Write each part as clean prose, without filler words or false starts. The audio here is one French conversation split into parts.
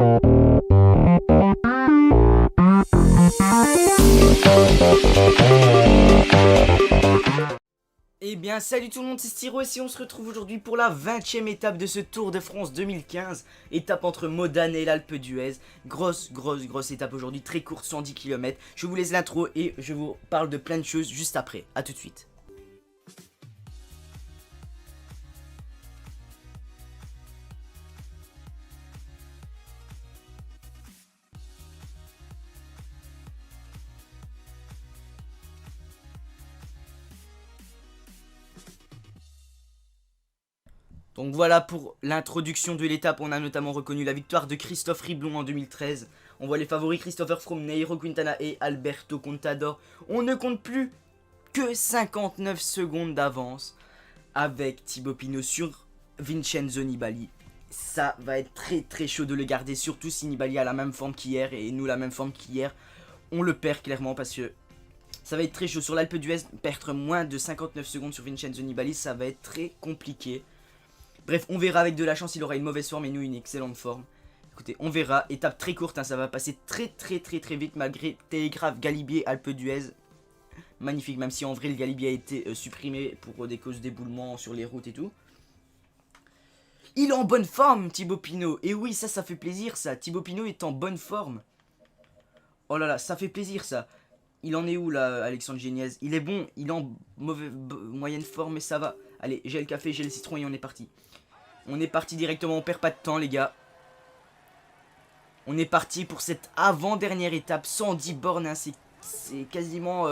Eh bien salut tout le monde, c'est Styro et on se retrouve aujourd'hui pour la 20e étape de ce Tour de France 2015. Étape entre Modane et l'Alpe d'Huez. Grosse étape aujourd'hui, très courte, 110 km. Je vous laisse l'intro et je vous parle de plein de choses juste après. A tout de suite. Donc voilà pour l'introduction de l'étape, on a notamment reconnu la victoire de Christophe Riblon en 2013. On voit les favoris Christopher Froome, Nairo Quintana et Alberto Contador. On ne compte plus que 59 secondes d'avance avec Thibaut Pinot sur Vincenzo Nibali. Ça va être très chaud de le garder, surtout si Nibali a la même forme qu'hier et nous la même forme qu'hier. On le perd clairement parce que ça va être très chaud. Sur l'Alpe d'Huez, perdre moins de 59 secondes sur Vincenzo Nibali, ça va être très compliqué. Bref, on verra, avec de la chance, il aura une mauvaise forme et nous une excellente forme. Écoutez, on verra. Étape très courte, hein, ça va passer très vite malgré Télégraphe, Galibier, Alpe d'Huez. Magnifique, même si en vrai le Galibier a été supprimé pour des causes d'éboulement sur les routes et tout. Il est en bonne forme, Thibaut Pinot. Et oui, ça fait plaisir, ça. Thibaut Pinot est en bonne forme. Oh là là, ça fait plaisir, ça. Il en est où, là, Alexandre Géniez? Il est bon, il est en moyenne forme, mais ça va. Allez, j'ai le café, j'ai le citron et on est parti. On est parti directement, on perd pas de temps, les gars. On est parti pour cette avant-dernière étape, 110 bornes, hein, c'est quasiment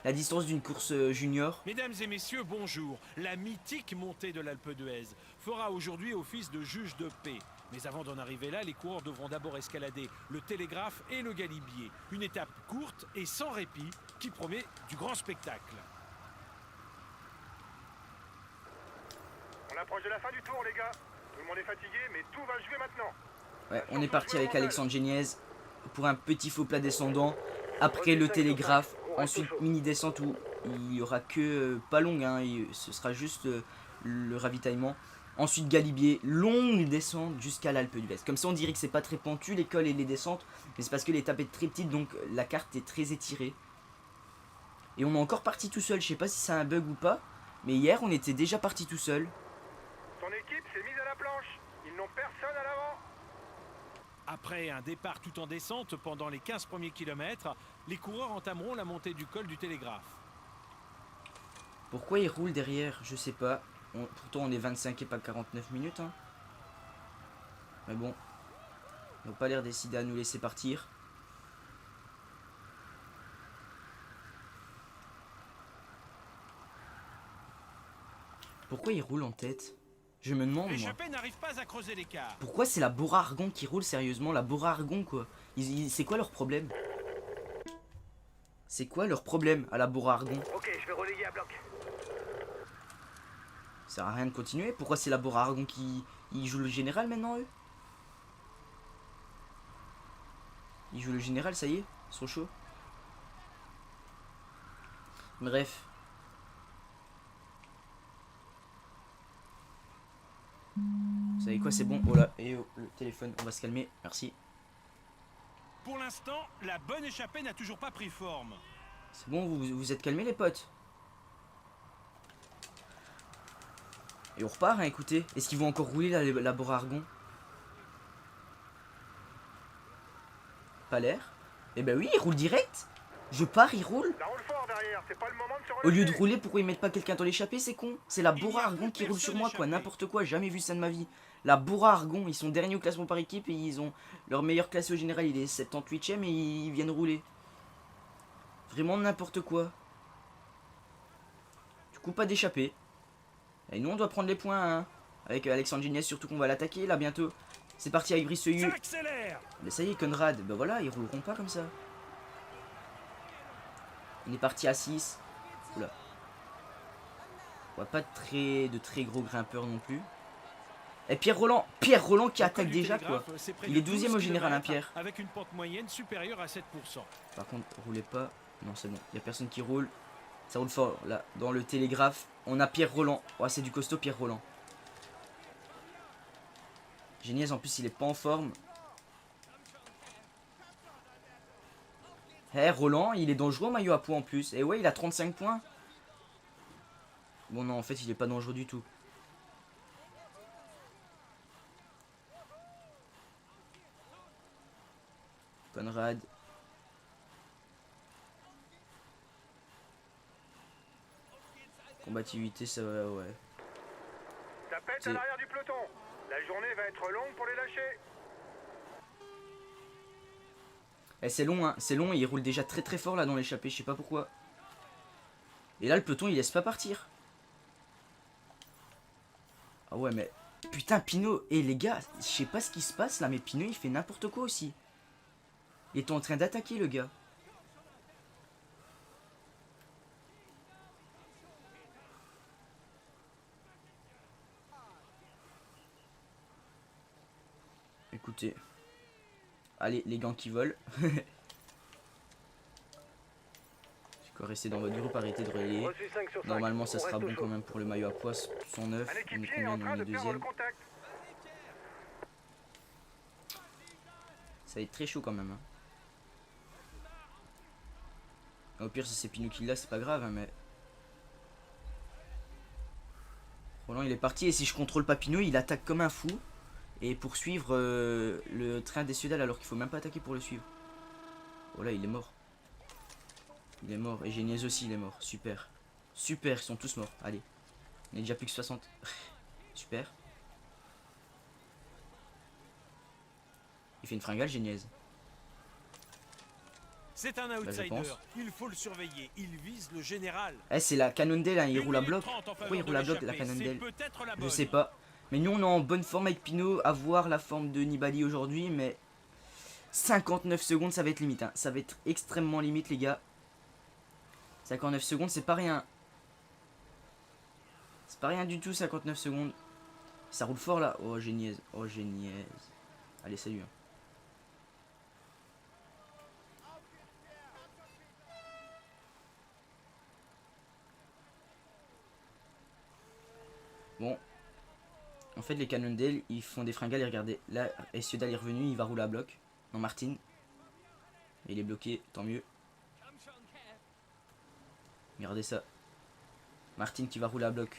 la distance d'une course junior. Mesdames et messieurs, bonjour. La mythique montée de l'Alpe d'Huez fera aujourd'hui office de juge de paix. Mais avant d'en arriver là, les coureurs devront d'abord escalader le Télégraphe et le Galibier. Une étape courte et sans répit qui promet du grand spectacle. On approche de la fin du tour, les gars. Tout le monde est fatigué, mais tout va jouer maintenant. Ouais, on est parti avec Alexandre Géniez pour un petit faux plat descendant. Après le Télégraphe, ensuite mini descente où il y aura que pas longue, hein, ce sera juste le ravitaillement. Ensuite Galibier, longue descente jusqu'à l'Alpe d'Huez. Comme ça on dirait que c'est pas très pentu l'école et les descentes, mais c'est parce que l'étape est très petite, donc la carte est très étirée. Et on est encore parti tout seul, je sais pas si c'est un bug ou pas, mais hier on était déjà parti tout seul. Ton équipe s'est mise à la planche. Ils n'ont personne à l'avant. Après un départ tout en descente pendant les 15 premiers kilomètres, les coureurs entameront la montée du col du Télégraphe. Pourquoi il roule derrière? Je sais pas. Pourtant on est 25 et pas 49 minutes. Hein. Mais bon. Ils n'ont pas l'air décidés à nous laisser partir. Pourquoi il roule en tête? Je me demande, moi. Pourquoi c'est la Bora Argon qui roule, sérieusement? La Bora Argon, quoi. C'est quoi leur problème? C'est quoi leur problème à la Bora Argon? Ok, je vais relayer à bloc. Ça sert à rien de continuer. Pourquoi c'est la Bora Argon qui joue le général maintenant, eux? Ils jouent le général, ça y est? Ils sont chauds. Bref. Vous savez quoi, c'est bon. Oh là, et oh, le téléphone, on va se calmer, merci. Pour l'instant, la bonne échappée n'a toujours pas pris forme. C'est bon, vous êtes calmés les potes? Et on repart, hein, écoutez. Est-ce qu'ils vont encore rouler la Bora Argon? Pas l'air. Eh ben oui, ils roulent direct. Je pars, ils roulent. Ça roule fort derrière, c'est pas le moment de se Au relever. lieu de rouler, pourquoi ils mettent pas quelqu'un dans l'échappée? C'est con. C'est la Bora Argon qui roule sur moi, quoi. N'importe quoi, jamais vu ça de ma vie. La Bora Argon, ils sont derniers au classement par équipe et ils ont leur meilleur classé au général, il est 78ème et ils viennent rouler. Vraiment n'importe quoi. Du coup, pas d'échappée. Et nous, on doit prendre les points, hein. Avec Alexandre Géniez, surtout qu'on va l'attaquer là bientôt. C'est parti avec Brisseux. Mais ça y est, Conrad, ben voilà, ils rouleront pas comme ça. On est parti à 6. Oula. On voit pas de très gros grimpeurs non plus. Et Pierre Roland qui attaque déjà, quoi. Il est 12ème au général, hein, Pierre. Avec une pente moyenne supérieure à 7%. Par contre, roulez pas. Non, c'est bon. Il n'y a personne qui roule. Ça roule fort, là. Dans le Télégraphe, on a Pierre Roland. Oh, c'est du costaud, Pierre Roland. Géniez, en plus, il est pas en forme. Eh, Roland, il est dangereux au maillot à poids en plus. Et ouais, il a 35 points. Bon, non, en fait, il est pas dangereux du tout. Conrad. Combativité, ça va, ouais. Ça pète à l'arrière du peloton. La journée va être longue pour les lâcher. Eh, c'est long, hein. C'est long et il roule déjà très très fort là dans l'échappée. Je sais pas pourquoi. Et là, le peloton, il laisse pas partir. Ah ouais, mais... Putain, Pinot. Et les gars, je sais pas ce qui se passe là, mais Pinot, il fait n'importe quoi aussi. Il est en train d'attaquer, le gars. Écoutez. Allez, les gants qui volent. Quoi, rester dans votre groupe, arrêtez de relayer. Reçu 5 sur 5. Normalement, ça On sera reste au bon chaud. quand même pour le maillot à poids. 109. Un On est équipier est en combien? train On de est perdre le deuxième. contact. Ça va être très chaud quand même. Hein. Au pire, si c'est Pinot qui l'a, c'est pas grave, hein, mais... Roland, il est parti. Et si je contrôle pas Pinot, il attaque comme un fou. Et poursuivre le train des Sudal alors qu'il faut même pas attaquer pour le suivre. Oh là, il est mort. Il est mort. Et Geniez aussi, il est mort. Super. Super, ils sont tous morts. Allez. On est déjà plus que 60. Super. Il fait une fringale, Geniez. C'est un je outsider. pense. Il faut le surveiller. Il vise le général. Eh, c'est la Cannondale, hein. Il Une roule à minute bloc. 30 en Pourquoi il faveur roule à de bloc, la l'échappée. Cannondale? C'est peut-être la Je bonne. sais pas. Mais nous, on est en bonne forme avec Pinot. À voir la forme de Nibali aujourd'hui. Mais 59 secondes, ça va être limite. Hein. Ça va être extrêmement limite, les gars. 59 secondes, c'est pas rien. C'est pas rien du tout, 59 secondes. Ça roule fort là. Oh, Geniez. Oh, Geniez. Allez, salut. Hein. Bon. En fait, les Cannondale, ils font des fringales et regardez. Là, Essiodal est revenu, il va rouler à bloc. Non, Martin. Il est bloqué, tant mieux. Regardez ça. Martin qui va rouler à bloc.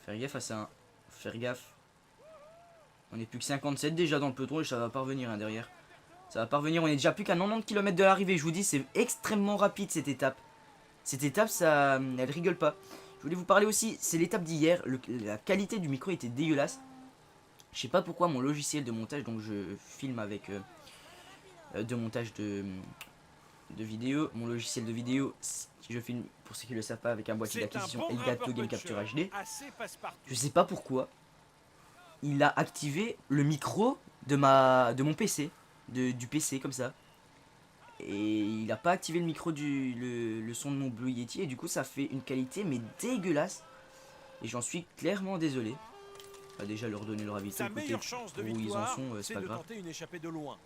Faire gaffe à ça. Hein. Faire gaffe. On est plus que 57 déjà dans le peloton et ça va pas revenir hein, derrière. Ça va pas revenir, on est déjà plus qu'à 90 km de l'arrivée. Je vous dis, c'est extrêmement rapide cette étape. Cette étape, ça, elle rigole pas. Je voulais vous parler aussi, c'est l'étape d'hier. La qualité du micro était dégueulasse. Je sais pas pourquoi mon logiciel de montage, donc je filme avec de montage de vidéo. Mon logiciel de vidéo, je filme pour ceux qui le savent pas avec un boîtier C'est un d'acquisition bon Elgato grimpeur Game puncher. Capture HD. Assez passe-partout. Je sais pas pourquoi. Il a activé le micro de mon PC, du PC comme ça. Et il a pas activé le micro le son de mon Blue Yeti et du coup ça fait une qualité mais dégueulasse. Et j'en suis clairement désolé. On va déjà leur donner leur avis. Sa meilleure chance de où ils en victoire, sont, c'est c'est pas de grave. tenter une échappée de loin.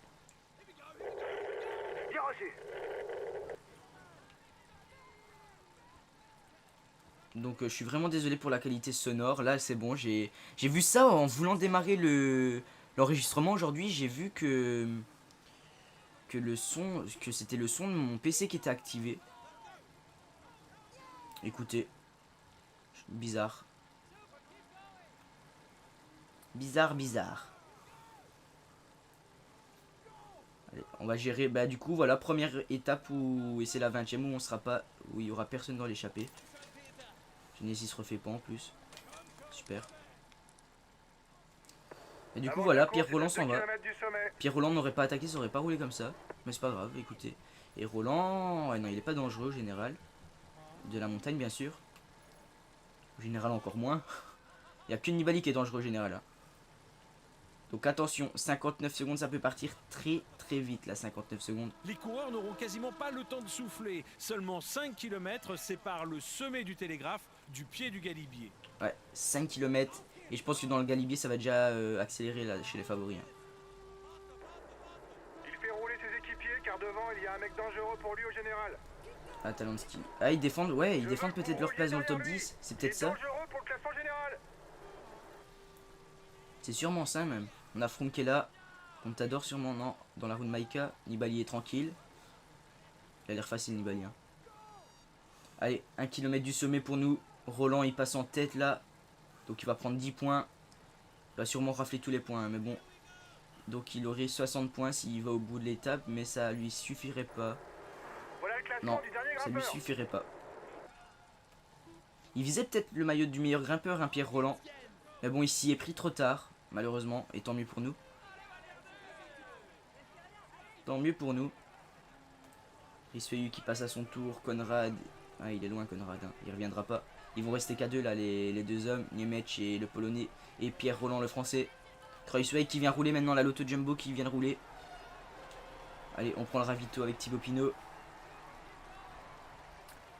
Bien reçu. Donc je suis vraiment désolé pour la qualité sonore. Là c'est bon, j'ai vu ça en voulant démarrer l'enregistrement aujourd'hui. J'ai vu que c'était le son de mon PC qui était activé. Écoutez, bizarre. Bizarre. Allez, on va gérer. Bah du coup voilà, première étape et c'est la 20e où on sera pas, où il y aura personne dans l'échappée. Genesis se refait pas en plus. Super. Et du coup voilà, Pierre Roland s'en va. Pierre Roland n'aurait pas attaqué, ça aurait pas roulé comme ça. Mais c'est pas grave, écoutez. Et Roland, ouais, non il est pas dangereux au général. De la montagne bien sûr. Au général encore moins. Il n'y a que Nibali qui est dangereux au général. Hein. Donc attention, 59 secondes, ça peut partir très vite là, 59 secondes. Les coureurs n'auront quasiment pas le temps de souffler. Seulement 5 km séparent le sommet du télégraphe du pied du galibier. Ouais, 5 km. Et je pense que dans le galibier, ça va déjà accélérer là chez les favoris. Hein. Il fait rouler ses équipiers car devant il y a un mec dangereux pour lui au général. Ah, Talonski. Ah, ils défendent, ouais, ils défendent peut-être leur place dans le top 10. C'est peut-être ça. Dangereux pour le classement général. C'est sûrement ça même. On a Froome qui est là. Contador sûrement, non. Dans la roue de Maïka. Nibali est tranquille. Il a l'air facile Nibali. Hein. Allez, 1 km du sommet pour nous. Roland il passe en tête là. Donc il va prendre 10 points. Il va sûrement rafler tous les points. Hein, mais bon. Donc il aurait 60 points s'il va au bout de l'étape. Mais ça lui suffirait pas. Voilà le classement Non, du dernier ça lui grimpeur. suffirait pas. Il visait peut-être le maillot du meilleur grimpeur, hein, Pierre Roland. Mais bon, il s'y est pris trop tard, malheureusement. Et tant mieux pour nous. Tant mieux pour nous. Risfeuillu qui passe à son tour. Conrad. Ah, il est loin, Conrad. Hein. Il reviendra pas. Ils vont rester qu'à deux, là, les deux hommes. Niemetch et le Polonais. Et Pierre Roland, le Français. Kreuzweig qui vient rouler maintenant. La Lotto Jumbo qui vient de rouler. Allez, on prend le ravito avec Thibaut Pinot.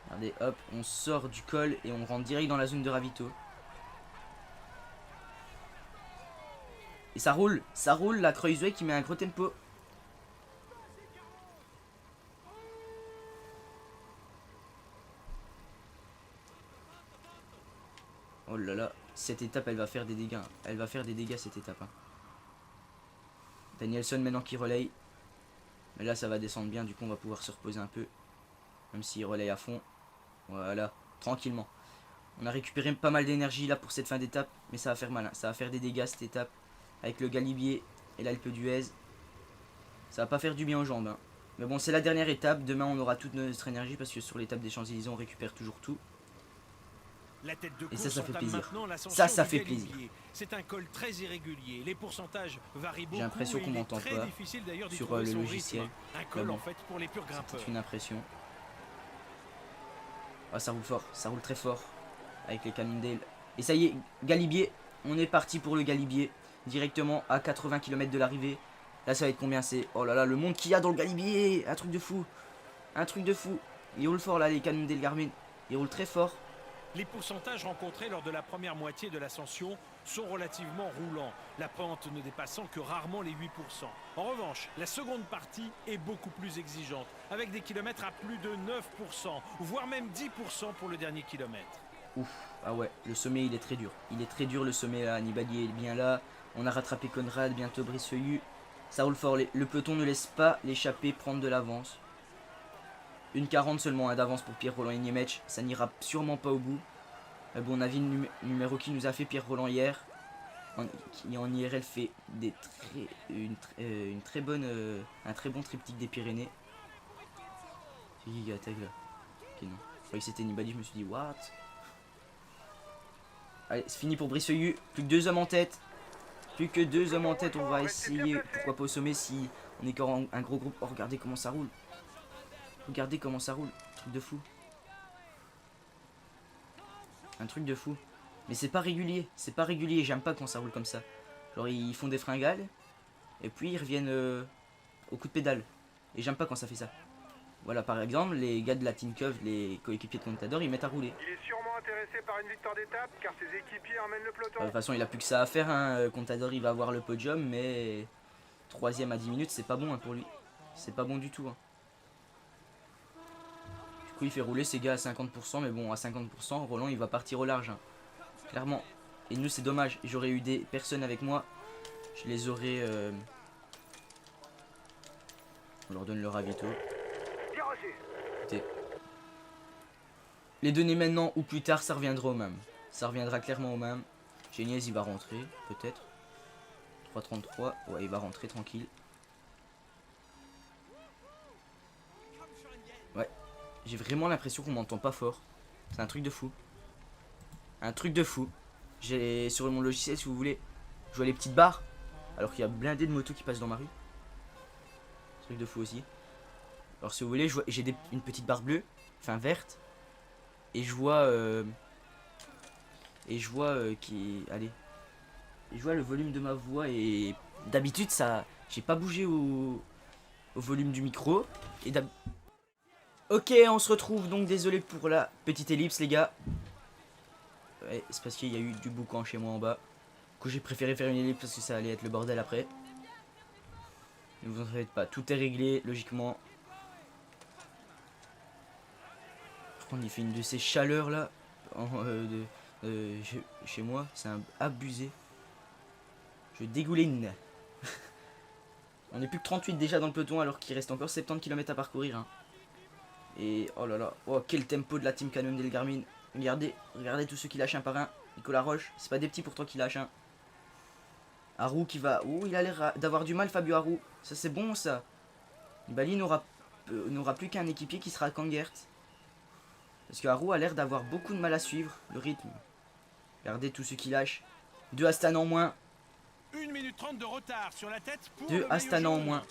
Regardez, hop, on sort du col et on rentre direct dans la zone de ravito. Et ça roule, la Kreuzweig qui met un gros tempo. Oh là là, cette étape elle va faire des dégâts. Elle va faire des dégâts cette étape. Hein. Danielson maintenant qui relaye. Mais là ça va descendre bien, du coup on va pouvoir se reposer un peu. Même s'il relaye à fond. Voilà, tranquillement. On a récupéré pas mal d'énergie là pour cette fin d'étape. Mais ça va faire mal, hein. Ça va faire des dégâts cette étape. Avec le Galibier et l'Alpe d'Huez. Ça va pas faire du bien aux jambes. Hein. Mais bon, c'est la dernière étape. Demain, on aura toute notre énergie parce que sur l'étape des Champs-Élysées, on récupère toujours tout. La tête de Et ça fait plaisir. Ça fait plaisir. C'est un col très irrégulier. Les pourcentages varient beaucoup. J'ai l'impression qu'on m'entend pas sur le logiciel. Un col bon, en fait pour les purs grimpeurs. C'est une impression. Ah, ça roule fort, ça roule très fort. Avec les Cannondale. Et ça y est, Galibier. On est parti pour le Galibier. Directement à 80 km de l'arrivée. Là ça va être combien c'est? Oh là là, le monde qu'il y a dans le Galibier. Un truc de fou. Un truc de fou. Ils roulent fort là les Cannondale Garmin. Ils roulent très fort. Les pourcentages rencontrés lors de la première moitié de l'ascension sont relativement roulants, la pente ne dépassant que rarement les 8%. En revanche, la seconde partie est beaucoup plus exigeante, avec des kilomètres à plus de 9%, voire même 10% pour le dernier kilomètre. Ouf, ah ouais, le sommet il est très dur. Il est très dur le sommet là, Nibali est bien là. On a rattrapé Conrad, bientôt Brisseuil. Ça roule fort, le peloton ne laisse pas l'échappée prendre de l'avance. Une 40 seulement hein, d'avance pour Pierre Roland et Niemetch. Ça n'ira sûrement pas au bout. Mais bon, on a vu le numéro qui nous a fait Pierre Roland hier. Qui en IRL fait une très bonne, un très bon triptyque des Pyrénées. C'est qui attaque là? Ok, non. Je croyais que c'était Nibali, je me suis dit, what? Allez, c'est fini pour Brisseuil. Plus que 2 hommes en tête. Plus que 2 hommes en tête. On va essayer, pourquoi pas au sommet si on est encore un gros groupe. Oh, regardez comment ça roule. Regardez comment ça roule. Truc de fou. Un truc de fou. Mais c'est pas régulier. C'est pas régulier. J'aime pas quand ça roule comme ça. Genre ils font des fringales. Et puis ils reviennent au coup de pédale. Et j'aime pas quand ça fait ça. Voilà par exemple les gars de la Team Cove, les coéquipiers de Contador, ils mettent à rouler. Il est sûrement intéressé par une victoire d'étape car ses équipiers emmènent le peloton. De toute façon il a plus que ça à faire. Hein. Contador il va avoir le podium. Mais 3ème à 10 minutes c'est pas bon hein, pour lui. C'est pas bon du tout. Hein. Du coup il fait rouler ses gars à 50%. Mais bon à 50% Roland il va partir au large. Hein. Clairement. Et nous c'est dommage. J'aurais eu des personnes avec moi. Je les aurais... On leur donne le ravito. Écoutez. Les donner maintenant ou plus tard ça reviendra au même. Ça reviendra clairement au même. Geniez il va rentrer peut-être. 3,33. Ouais il va rentrer tranquille. Ouais. J'ai vraiment l'impression qu'on m'entend pas fort. C'est un truc de fou. Un truc de fou. J'ai sur mon logiciel si vous voulez. Je vois les petites barres. Alors qu'il y a blindé de motos qui passent dans ma rue. Truc de fou aussi. Alors si vous voulez, j'ai une petite barre bleue. Enfin verte. Et je vois... qui... Allez. Et je vois le volume de ma voix. Et d'habitude ça... J'ai pas bougé au volume du micro. Et ok, on se retrouve donc. Désolé pour la petite ellipse les gars. Ouais, c'est parce qu'il y a eu du boucan chez moi en bas. Du coup j'ai préféré faire une ellipse parce que ça allait être le bordel après. Ne vous en faites pas, tout est réglé logiquement. Par contre il fait une de ces chaleurs là chez moi, c'est un abusé. Je dégouline. On est plus que 38 déjà dans le peloton alors qu'il reste encore 70 km à parcourir. Hein. Et oh là là, oh, quel tempo de la team Cannondale Garmin. Regardez, regardez tous ceux qui lâchent un par un. Nicolas Roche, c'est pas des petits pourtant qui lâchent un. Haru qui va... Oh, il a l'air d'avoir du mal, Fabio Haru. Ça c'est bon ça. Nibali n'aura plus qu'un équipier qui sera Kangert. Parce que Haru a l'air d'avoir beaucoup de mal à suivre le rythme. Regardez tous ceux qui lâchent. 2 Astana en moins. 1 minute 30 de retard sur la tête pour 2 le Astana maillot en jaune. moins.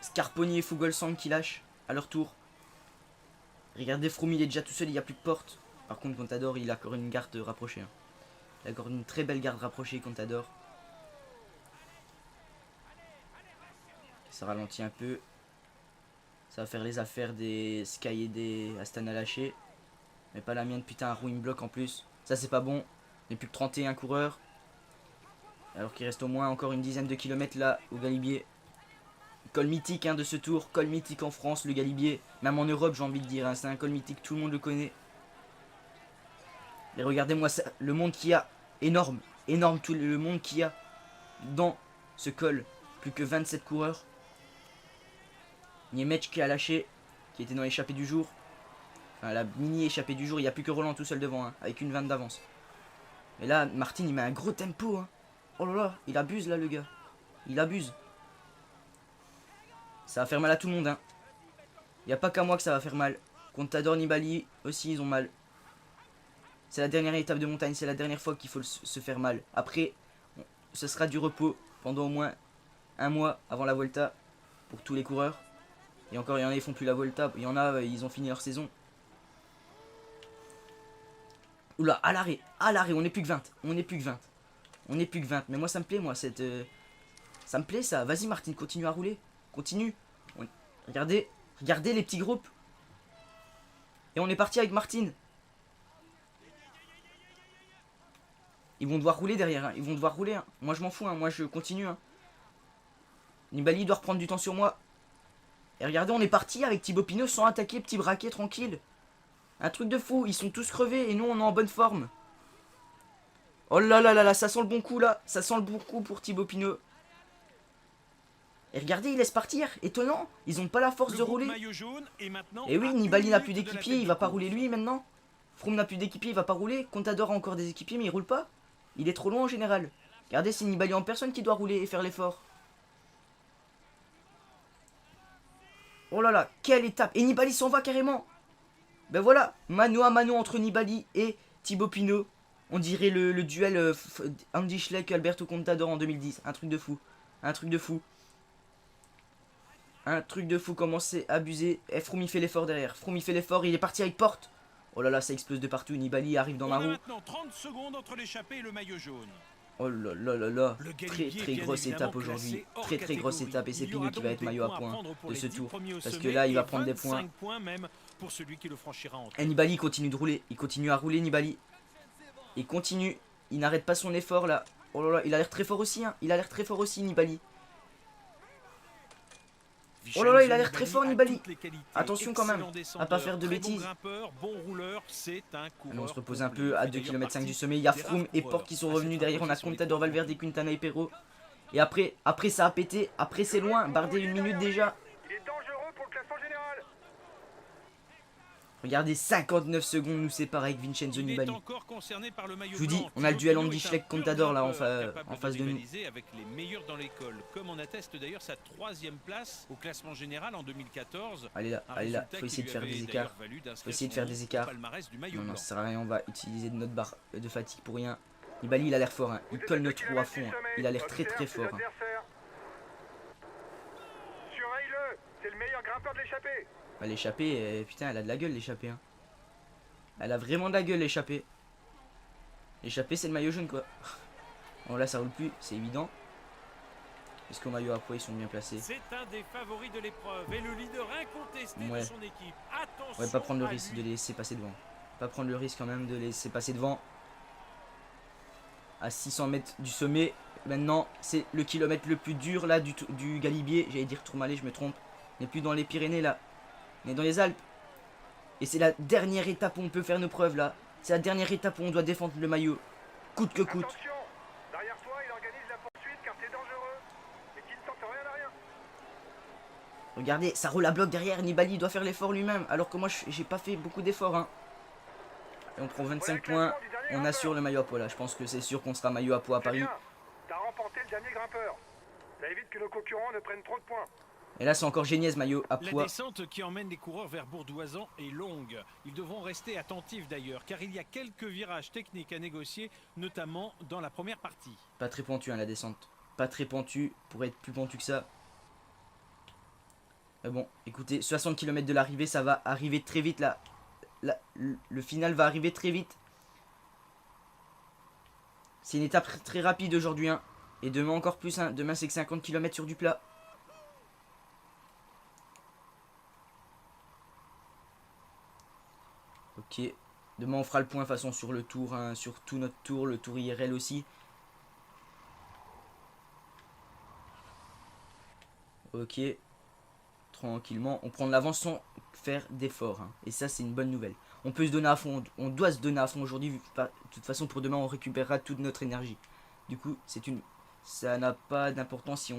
Scarponi et Fugolsang qui lâchent à leur tour. Regardez Froome, il est déjà tout seul, il n'y a plus de porte. Par contre Contador, il a encore une garde rapprochée. Hein. Il a encore une très belle garde rapprochée, Contador. Ça ralentit un peu. Ça va faire les affaires des Sky et des Astana lâchés. Mais pas la mienne, putain, un Ruin bloc en plus. Ça c'est pas bon. Il n'y a plus que 31 coureurs. Alors qu'il reste au moins encore une dizaine de kilomètres là au Galibier. Col mythique hein, de ce tour, col mythique en France, le Galibier. Même en Europe j'ai envie de dire, hein, c'est un col mythique, tout le monde le connaît. Et regardez-moi ça, le monde qu'il y a, énorme, énorme tout le monde qu'il y a dans ce col. Plus que 27 coureurs. Niemec qui a lâché, qui était dans l'échappée du jour. Enfin la mini échappée du jour, il n'y a plus que Roland tout seul devant, hein, avec une 20 d'avance. Mais là, Martin il met un gros tempo. Hein. Oh là là, il abuse là le gars. Il abuse. Ça va faire mal à tout le monde. Hein. Il n'y a pas qu'à moi que ça va faire mal. Contador, Nibali aussi ils ont mal. C'est la dernière étape de montagne. C'est la dernière fois qu'il faut se faire mal. Après, ce sera du repos pendant au moins un mois avant la Volta. Pour tous les coureurs. Et encore, il y en a, ils font plus la Volta. Il y en a, ils ont fini leur saison. Oula, à l'arrêt, on n'est plus que 20. On n'est plus que 20. On n'est plus que 20. Mais moi, ça me plaît, moi, cette... Ça me plaît, ça. Vas-y, Martin, continue à rouler. Continue. Regardez, regardez les petits groupes. Et on est parti avec Martin. Ils vont devoir rouler derrière. Hein. Ils vont devoir rouler. Hein. Moi, je m'en fous. Hein. Moi, je continue. Hein. Nibali doit reprendre du temps sur moi. Et regardez, on est parti avec Thibaut Pinot sans attaquer, petit braquet, tranquille. Un truc de fou. Ils sont tous crevés et nous, on est en bonne forme. Oh là là là là, ça sent le bon coup là. Ça sent le bon coup pour Thibaut Pinot. Et regardez, ils laissent partir. Étonnant. Ils ont pas la force de rouler. Et oui, Nibali n'a plus d'équipier. Il va pas rouler lui maintenant. Froome n'a plus d'équipier. Il va pas rouler. Contador a encore des équipiers, mais il roule pas. Il est trop loin en général. Regardez, c'est Nibali en personne qui doit rouler et faire l'effort. Oh là là, quelle étape. Et Nibali s'en va carrément. Ben voilà, mano à mano entre Nibali et Thibaut Pinot. On dirait le duel Andy Schleck Alberto Contador en 2010. Un truc de fou. Un truc de fou. Un truc de fou, comment c'est abusé. Et Froome il fait l'effort derrière. Froome il fait l'effort, il est parti avec porte. Oh là là, ça explose de partout. Nibali arrive dans la roue. Maintenant 30 secondes entre l'échappée et le maillot jaune. Oh là là là là. Très grosse étape aujourd'hui. Très grosse étape. Et c'est Pinot qui va être maillot à points de ce tour. Parce que là, il va prendre des points. Et Nibali continue de rouler. Il continue à rouler, Nibali. Il continue. Il n'arrête pas son effort là. Oh là là, il a l'air très fort aussi. Hein. Il a l'air très fort aussi, Nibali. Oh là là, il a l'air très fort, Nibali. Attention quand même, à pas faire de bêtises. Allez, on se repose un peu à 2,5 km du sommet. Il y a Froome et Porte qui sont revenus. Derrière, on a Contador, Valverde, Quintana et Perro. Et après ça a pété. Après, c'est loin. Bardet 1 minute déjà. Il est dangereux pour le classement général. Regardez, 59 secondes nous séparent avec Vincenzo Nibali. Je vous dis, on a le duel Andy Schleck Contador là en face de nous. Avec les meilleurs dans l'école, comme on atteste d'ailleurs sa 3e place au classement général en 2014. Allez là, faut essayer de faire des écarts. Faut essayer de faire des écarts. Non, ça sert à rien, on va utiliser notre barre de fatigue pour rien. Nibali, il a l'air fort, hein. Il colle notre roue à fond. Hein. Il a l'air très fort. Hein. Surveille-le, c'est le meilleur grimpeur de l'échappée. Bah, l'échappée, putain, elle a de la gueule l'échappée. Hein. Elle a vraiment de la gueule l'échappée. L'échappée, c'est le maillot jaune quoi. Bon, là, ça roule plus, c'est évident. Est-ce qu'au maillot à poids, ils sont bien placés? C'est un des favoris de l'épreuve et le leader incontesté de son équipe. Attention, ouais, pas prendre le risque de les laisser passer devant. Pas prendre le risque quand même de les laisser passer devant. À 600 mètres du sommet. Maintenant, c'est le kilomètre le plus dur là du Galibier. J'allais dire Tourmalet, je me trompe. On n'est plus dans les Pyrénées là. On est dans les Alpes. Et c'est la dernière étape où on peut faire nos preuves là. C'est la dernière étape où on doit défendre le maillot. Coûte que coûte. Attention, derrière toi, il organise la poursuite car c'est dangereux. Est-il tenté Regardez, ça roule à bloc derrière. Nibali doit faire l'effort lui-même. Alors que moi, j'ai pas fait beaucoup d'efforts. Hein. Et on prend 25 points. On assure le maillot à poids là. Je pense que c'est sûr qu'on sera maillot à poids à Paris. T'as remporté le dernier grimpeur. Ça évite que nos concurrents ne prennent trop de points. Et là, c'est encore Géniez, maillot à La poids. descente qui emmène les coureurs vers Bourdoisan est longue. Ils devront rester attentifs d'ailleurs, car il y a quelques virages techniques à négocier, notamment dans la première partie. Pas très pentu, hein, la descente. Pas très pentu, pour être plus pentu que ça. Mais bon, écoutez, 60 km de l'arrivée, ça va arriver très vite là. Le final va arriver très vite. C'est une étape très rapide aujourd'hui, hein. Et demain encore plus, hein. Demain c'est que 50 km sur du plat. Ok. Demain on fera le point de toute façon sur le tour, hein, sur tout notre tour, le tour IRL aussi. Ok. Tranquillement. On prend de l'avance sans faire d'efforts. Hein. Et ça c'est une bonne nouvelle. On peut se donner à fond. On doit se donner à fond aujourd'hui. De toute façon pour demain on récupérera toute notre énergie. Du coup ça n'a pas d'importance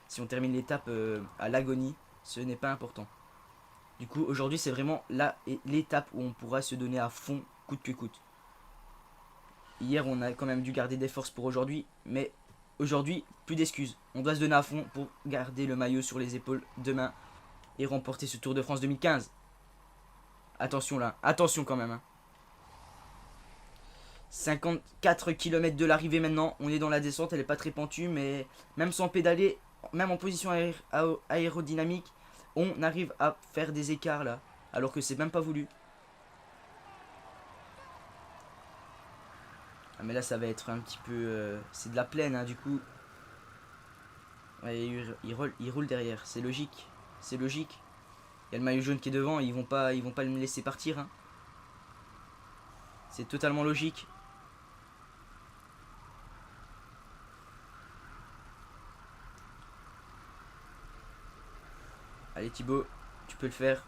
si on termine l'étape à l'agonie. Ce n'est pas important. Du coup aujourd'hui c'est vraiment l'étape où on pourra se donner à fond coûte que coûte. Hier on a quand même dû garder des forces pour aujourd'hui. Mais aujourd'hui plus d'excuses. On doit se donner à fond pour garder le maillot sur les épaules demain. Et remporter ce Tour de France 2015. Attention là, attention quand même. Hein. 54 km de l'arrivée maintenant. On est dans la descente, elle est pas très pentue. Mais même sans pédaler, même en position aérodynamique, on arrive à faire des écarts là. Alors que c'est même pas voulu. Ah mais là ça va être un petit peu... c'est de la plaine hein, du coup. Ouais, il roule derrière, c'est logique. C'est logique. Il y a le maillot jaune qui est devant, ils vont pas me laisser partir. Hein. C'est totalement logique. Allez Thibaut, tu peux le faire.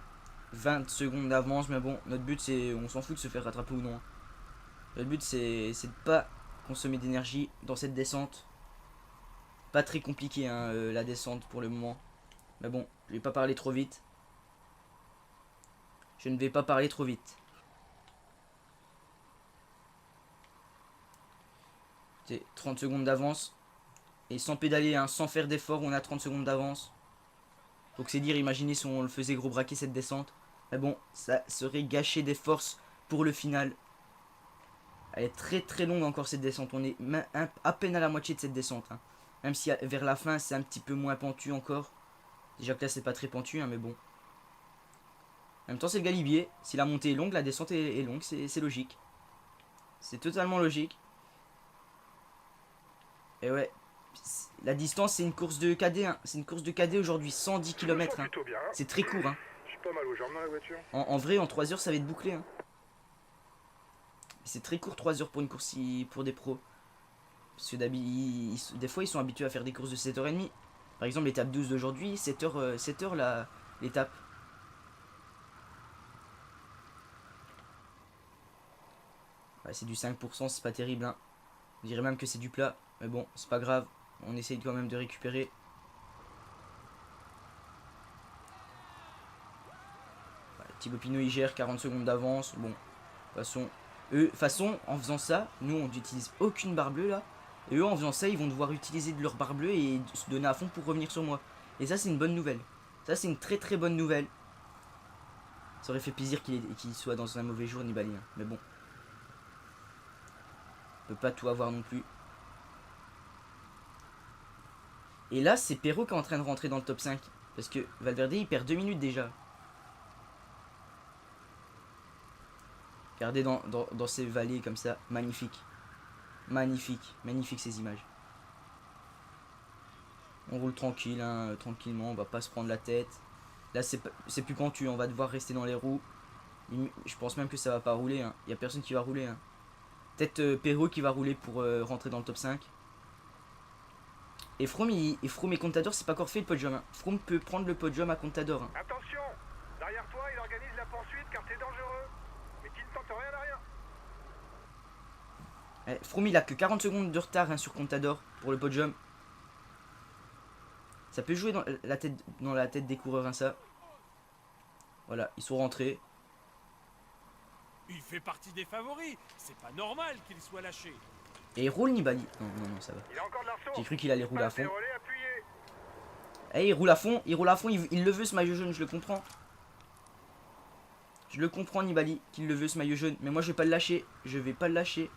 20 secondes d'avance, mais bon, notre but c'est... On s'en fout de se faire rattraper ou non. Notre but c'est de pas consommer d'énergie dans cette descente. Pas très compliqué hein, la descente pour le moment. Mais bon, je vais pas parler trop vite. Je ne vais pas parler trop vite. 30 secondes d'avance. Et sans pédaler, hein, sans faire d'effort, on a 30 secondes d'avance. Donc c'est dire, imaginez si on le faisait gros braquer cette descente. Mais bon, ça serait gâcher des forces pour le final. Elle est très très longue encore cette descente. On est à peine à la moitié de cette descente. Hein. Même si vers la fin c'est un petit peu moins pentu encore. Déjà que là c'est pas très pentu, hein, mais bon. En même temps c'est le galibier. Si la montée est longue, la descente est longue. C'est logique. C'est totalement logique. Et ouais. La distance c'est une course de KD. Hein. C'est une course de KD aujourd'hui. 110 km. Hein. C'est très court. Hein. Je suis pas mal aux jambes dans la voiture. En vrai en 3 heures ça va être bouclé. Hein. C'est très court 3 heures pour une course pour des pros. Parce que des fois ils sont habitués à faire des courses de 7h30. Par exemple l'étape 12 d'aujourd'hui, 7h l'étape. Ouais, c'est du 5%, c'est pas terrible. Hein. On dirait même que c'est du plat. Mais bon, c'est pas grave. On essaye quand même de récupérer. Ouais, Thibaut Pinot il gère 40 secondes d'avance. Bon, de toute façon, en faisant ça, nous on n'utilise aucune barre bleue là. Et eux en faisant ça, ils vont devoir utiliser de leur barre bleue et se donner à fond pour revenir sur moi. Et ça c'est une bonne nouvelle. Ça c'est une très très bonne nouvelle. Ça aurait fait plaisir qu'il soit dans un mauvais jour Nibali. Hein. Mais bon. On peut pas tout avoir non plus. Et là c'est Perrault qui est en train de rentrer dans le top 5. Parce que Valverde il perd 2 minutes déjà. Regardez dans ces vallées comme ça. Magnifique. Magnifique. Magnifique ces images. On roule tranquille, hein, tranquillement. On va pas se prendre la tête. Là c'est plus pentu. On va devoir rester dans les roues. Je pense même que ça va pas rouler. Hein. Il y a personne qui va rouler. Hein. Peut-être Perrault qui va rouler pour rentrer dans le top 5. Et Froome et Contador c'est pas encore fait le podium. Hein. Froome peut prendre le podium à Contador. Hein. Attention, derrière toi il organise la poursuite car t'es dangereux. Mais tu ne tentes rien à rien. Froome il a que 40 secondes de retard hein, sur Contador pour le podium. Ça peut jouer dans la tête des coureurs, hein, ça. Voilà, ils sont rentrés. Il fait partie des favoris. C'est pas normal qu'il soit lâché. Et il roule Nibali. Non, non, non, ça va. Il a encore de la ressource. J'ai cru qu'il allait rouler à fond. Relais appuyé. Eh, il roule à fond, il le veut ce maillot jaune, je le comprends. Je le comprends Nibali, qu'il le veut ce maillot jaune. Mais moi je vais pas le lâcher, je vais pas le lâcher.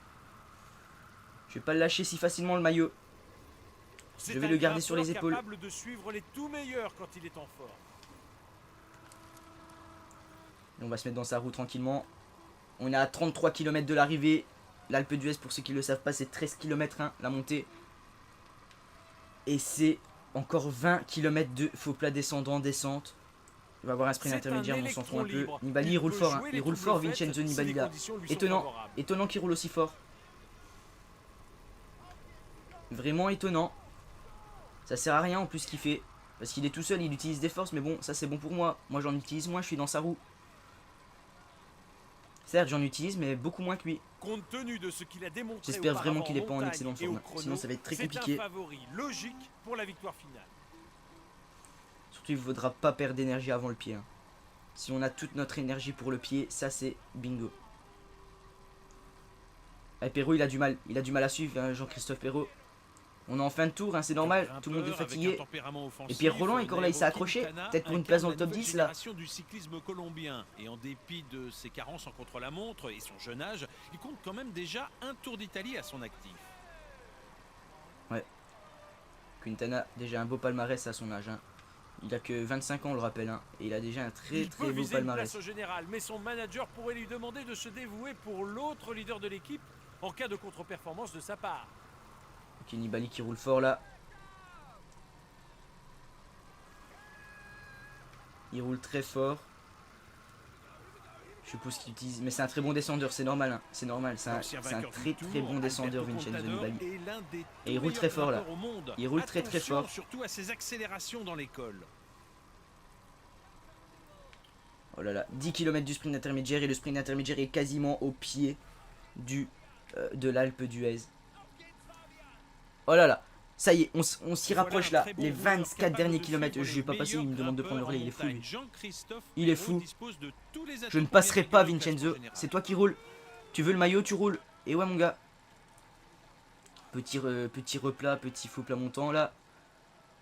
Je vais pas le lâcher si facilement le maillot. Je vais le garder sur les épaules. Capable de suivre les tout meilleurs quand il est en forme. Et on va se mettre dans sa roue tranquillement. On est à 33 km de l'arrivée. L'Alpe d'Huez, pour ceux qui le savent pas, c'est 13 km hein, la montée. Et c'est encore 20 km de faux plat descendant, descente. Il va avoir un sprint intermédiaire, on s'en fout un peu. Nibali, il roule fort, hein. Il roule fort, Vincenzo Nibali là. Étonnant qu'il roule aussi fort. Vraiment étonnant. Ça sert à rien en plus ce qu'il fait. Parce qu'il est tout seul, il utilise des forces, mais bon, ça c'est bon pour moi. Moi j'en utilise moins, je suis dans sa roue. Certes, j'en utilise, mais beaucoup moins que lui. Compte tenu de ce qu'il a démontré, j'espère vraiment qu'il est pas en excellente forme. Sinon ça va être très compliqué. C'est un favori logique pour la victoire finale. Surtout il ne faudra pas perdre d'énergie avant le pied. Hein. Si on a toute notre énergie pour le pied, ça c'est bingo. Et Perrault il a du mal à suivre, hein, Jean-Christophe Perrault. On est en fin de tour, hein, c'est normal, tout le monde est fatigué. Et Pierre Roland encore là, il s'est accroché, peut-être pour une place dans le top 10 là. Du cyclisme colombien. Et en dépit de ses carences en contre-la-montre et son jeune âge, il compte quand même déjà un Tour d'Italie à son actif. Ouais. Quintana, déjà un beau palmarès à son âge. Hein. Il a que 25 ans, on le rappelle, hein, et il a déjà un très beau palmarès. Au général, mais son manager pourrait lui demander de se dévouer pour l'autre leader de l'équipe en cas de contre-performance de sa part. Ok, Nibali qui roule fort là. Il roule très fort. Je suppose qu'il utilise... Mais c'est un très bon descendeur, c'est normal. Hein. C'est normal, c'est un très bon descendeur, Vincenzo Nibali. Et il roule très fort là. Il roule très fort. Surtout à ses accélérations dans l'école. Oh là là, 10 km du sprint intermédiaire et le sprint intermédiaire est quasiment au pied de l'Alpe d'Huez. Oh là là, ça y est, on s'y rapproche là. Les 24 derniers kilomètres, je vais pas passer, il me demande de prendre le relais, il est fou lui. Il est fou. Je ne passerai pas Vincenzo, c'est toi qui roules. Tu veux le maillot, tu roules. Et ouais mon gars. Petit replat, petit faux plat montant là.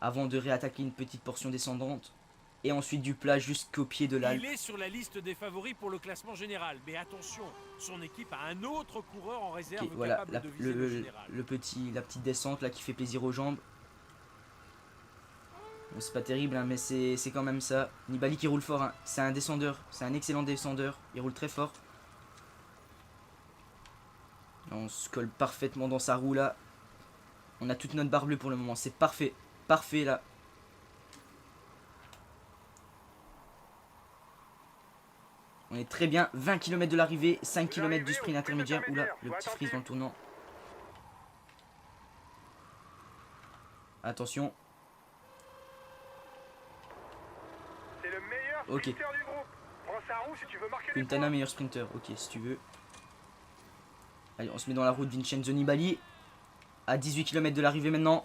Avant de réattaquer une petite portion descendante. Et ensuite du plat jusqu'au pied de l'Alpe. Il est sur la liste des favoris pour le classement général. Mais attention, son équipe a un autre coureur en réserve okay, voilà, capable de viser le général. La petite descente là qui fait plaisir aux jambes. Bon, c'est pas terrible hein, mais c'est quand même ça. Nibali qui roule fort, hein. C'est un descendeur, c'est un excellent descendeur. Il roule très fort. On se colle parfaitement dans sa roue là. On a toute notre barre bleue pour le moment, c'est parfait. Parfait là. On est très bien, 20 km de l'arrivée, 5 km du sprint intermédiaire. Oula, le petit freeze dans le tournant. Attention. C'est le meilleur sprinter du groupe. Prends sa roue si tu veux marquer des points. Quintana, meilleur sprinter. Ok, si tu veux. Allez, on se met dans la route Vincenzo Nibali. À 18 km de l'arrivée maintenant.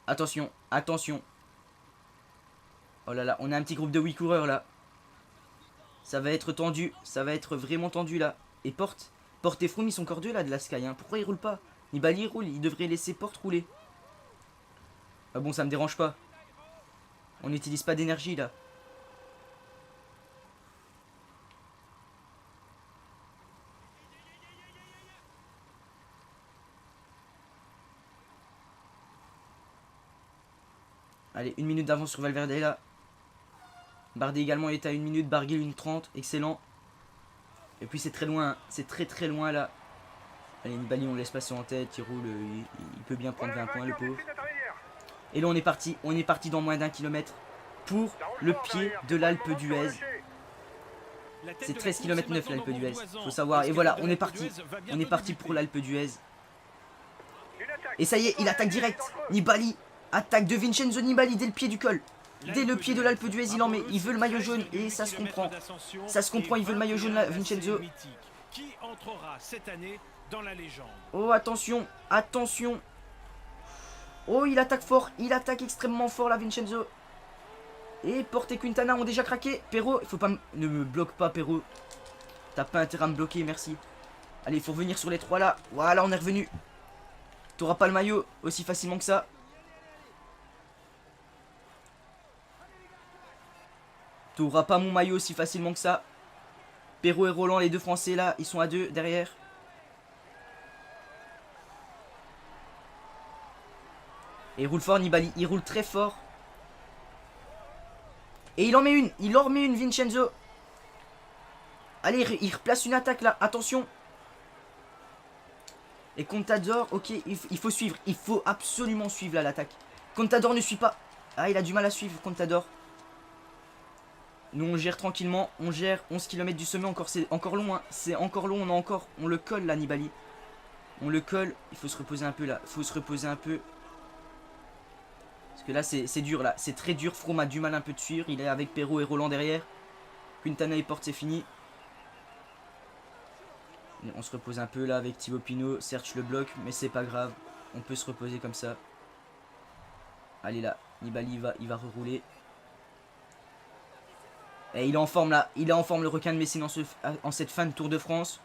Attention, attention. Oh là là, on a un petit groupe de 8 coureurs là. Ça va être tendu, ça va être vraiment tendu là. Et Porte et Froome ils sont encore deux là de la Sky. Hein. Pourquoi ils roulent pas? Nibali roule, il devrait laisser Porte rouler. Ah bon, ça me dérange pas. On n'utilise pas d'énergie là. Allez, 1 minute d'avance sur Valverde là. Bardet également est à 1 minute, Barguil 1:30, excellent. Et puis c'est très loin, c'est très loin là. Allez, Nibali on le laisse passer en tête, il roule, il peut bien prendre 20 points le pauvre. Et là on est parti dans moins d'1 kilomètre pour le pied de l'Alpe d'Huez. C'est 13 km 9 l'Alpe d'Huez, faut savoir. Et voilà, on est parti pour l'Alpe d'Huez. Et ça y est, il attaque direct, Nibali, attaque de Vincenzo Nibali dès le pied du col. Dès le pied de l'Alpe d'Huez, il en met. Il veut le maillot jaune et ça se comprend. Ça se comprend, il veut le maillot jaune là, Vincenzo. Qui entrera cette année dans la légende. Oh, attention, attention. Oh, il attaque fort. Il attaque extrêmement fort là, Vincenzo. Et Porte et Quintana ont déjà craqué. Perrault, il faut pas... Ne me bloque pas, Perrault. T'as pas intérêt à me bloquer, merci. Allez, il faut revenir sur les 3 là. Voilà, on est revenu. T'auras pas le maillot aussi facilement que ça. T'auras pas mon maillot aussi facilement que ça. Perrault et Roland, les deux Français là, ils sont à 2 derrière. Et il roule fort, Nibali. Il roule très fort. Et il en met une. Il en remet une, Vincenzo. Allez, il replace une attaque là. Attention. Et Contador, ok, il faut suivre. Il faut absolument suivre là l'attaque. Contador ne suit pas. Ah, il a du mal à suivre, Contador. Nous, on gère tranquillement. On gère 11 km du sommet. C'est encore long, hein. C'est encore long. On le colle là, Nibali. On le colle. Il faut se reposer un peu là. Il faut se reposer un peu. Parce que là, c'est dur là. C'est très dur. Froome a du mal un peu de suivre. Il est avec Perrault et Roland derrière. Quintana et Porte, c'est fini. Et on se repose un peu là avec Thibaut Pinot. Certes, le bloc, mais c'est pas grave. On peut se reposer comme ça. Allez là. Nibali, il va rerouler. Et il est en forme là. Il est en forme, le requin de Messine, en cette fin de Tour de France.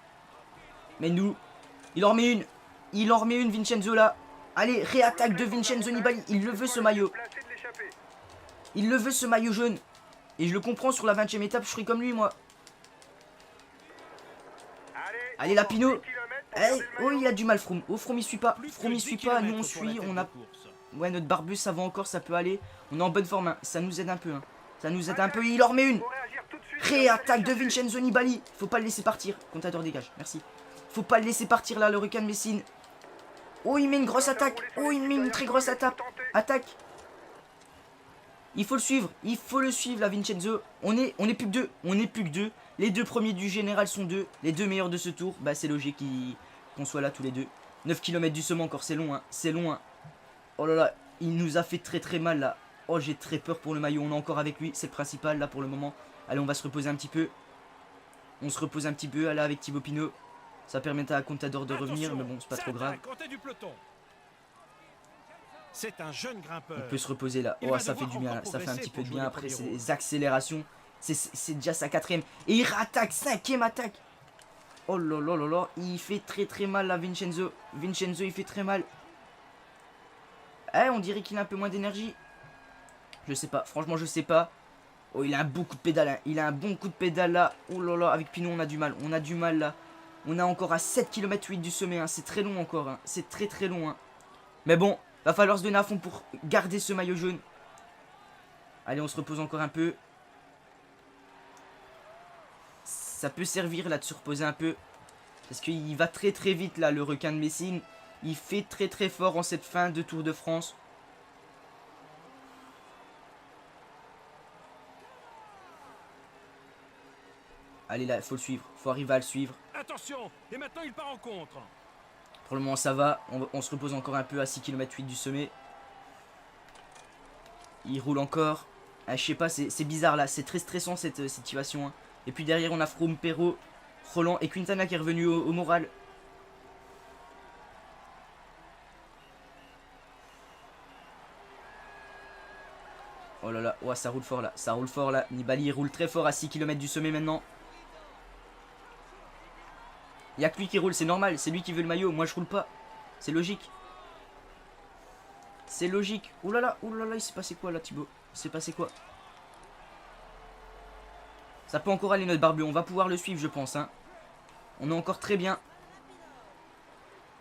Mais nous, il en remet une. Il en remet une, Vincenzo là. Allez, réattaque de Vincenzo Nibali. Il le veut ce maillot. Il le veut ce maillot jaune. Et je le comprends, sur la 20e étape, je serai comme lui moi. Allez là, Pinot. Hey, oh, il a du mal, Froome. Oh, Froome il suit pas. Froome il suit pas. Nous on suit. On a... Ouais, notre Barbus ça va encore, ça peut aller. On est en bonne forme, hein. Ça nous aide un peu, hein. Ça nous aide un peu. Il en remet une. Réattaque de Vincenzo Nibali. Faut pas le laisser partir. Contador dégage, merci. Faut pas le laisser partir là, le requin de Messine. Oh, il met une grosse attaque. Oh, il met une très grosse attaque. Attaque. Il faut le suivre. Il faut le suivre là, Vincenzo. On est plus que 2. On est plus que 2. Les 2 premiers du général sont 2. Les 2 meilleurs de ce tour. Bah, c'est logique qu'on soit là tous les 2. 9 km du sommet encore. C'est long, hein. C'est long, hein. Oh là là. Il nous a fait très très mal là. Oh, j'ai très peur pour le maillot. On est encore avec lui. C'est le principal là pour le moment. Allez, on va se reposer un petit peu. On se repose un petit peu là avec Thibaut Pinot. Ça permettra à Contador de revenir, mais bon, c'est pas trop grave. C'est un jeune grimpeur. On peut se reposer là. Oh, ça fait du bien, ça fait un petit peu de bien après ces accélérations. C'est déjà sa 4ème. Et il rattaque, 5ème attaque. Oh là là là là, il fait très très mal là, Vincenzo. Vincenzo, il fait très mal. Eh, on dirait qu'il a un peu moins d'énergie. Je sais pas, franchement, je sais pas. Oh, il a un bon coup de pédale, hein. Il a un bon coup de pédale là. Oh là là, avec Pinot, on a du mal. On a du mal là. On est encore à 7 km 8 du sommet, hein. C'est très long encore, hein. C'est très très long, hein. Mais bon, va falloir se donner à fond pour garder ce maillot jaune. Allez, on se repose encore un peu. Ça peut servir là de se reposer un peu. Parce qu'il va très très vite là, le requin de Messine. Il fait très très fort en cette fin de Tour de France. Allez là, il faut le suivre. Il faut arriver à le suivre. Attention, et maintenant il part en contre. Pour le moment ça va. On se repose encore un peu à 6 km 8 du sommet. Il roule encore. Ah, je sais pas, c'est bizarre là. C'est très stressant cette situation, hein. Et puis derrière on a Froome, Perrault, Roland et Quintana qui est revenu au moral. Oh là là, ouais, ça roule fort là. Ça roule fort là. Nibali il roule très fort à 6 km du sommet maintenant. Il n'y a que lui qui roule, c'est normal. C'est lui qui veut le maillot. Moi je roule pas. C'est logique. C'est logique. Ouh là là, il s'est passé quoi là, Thibaut? Il s'est passé quoi? Ça peut encore aller notre barbu. On va pouvoir le suivre, je pense, hein. On est encore très bien.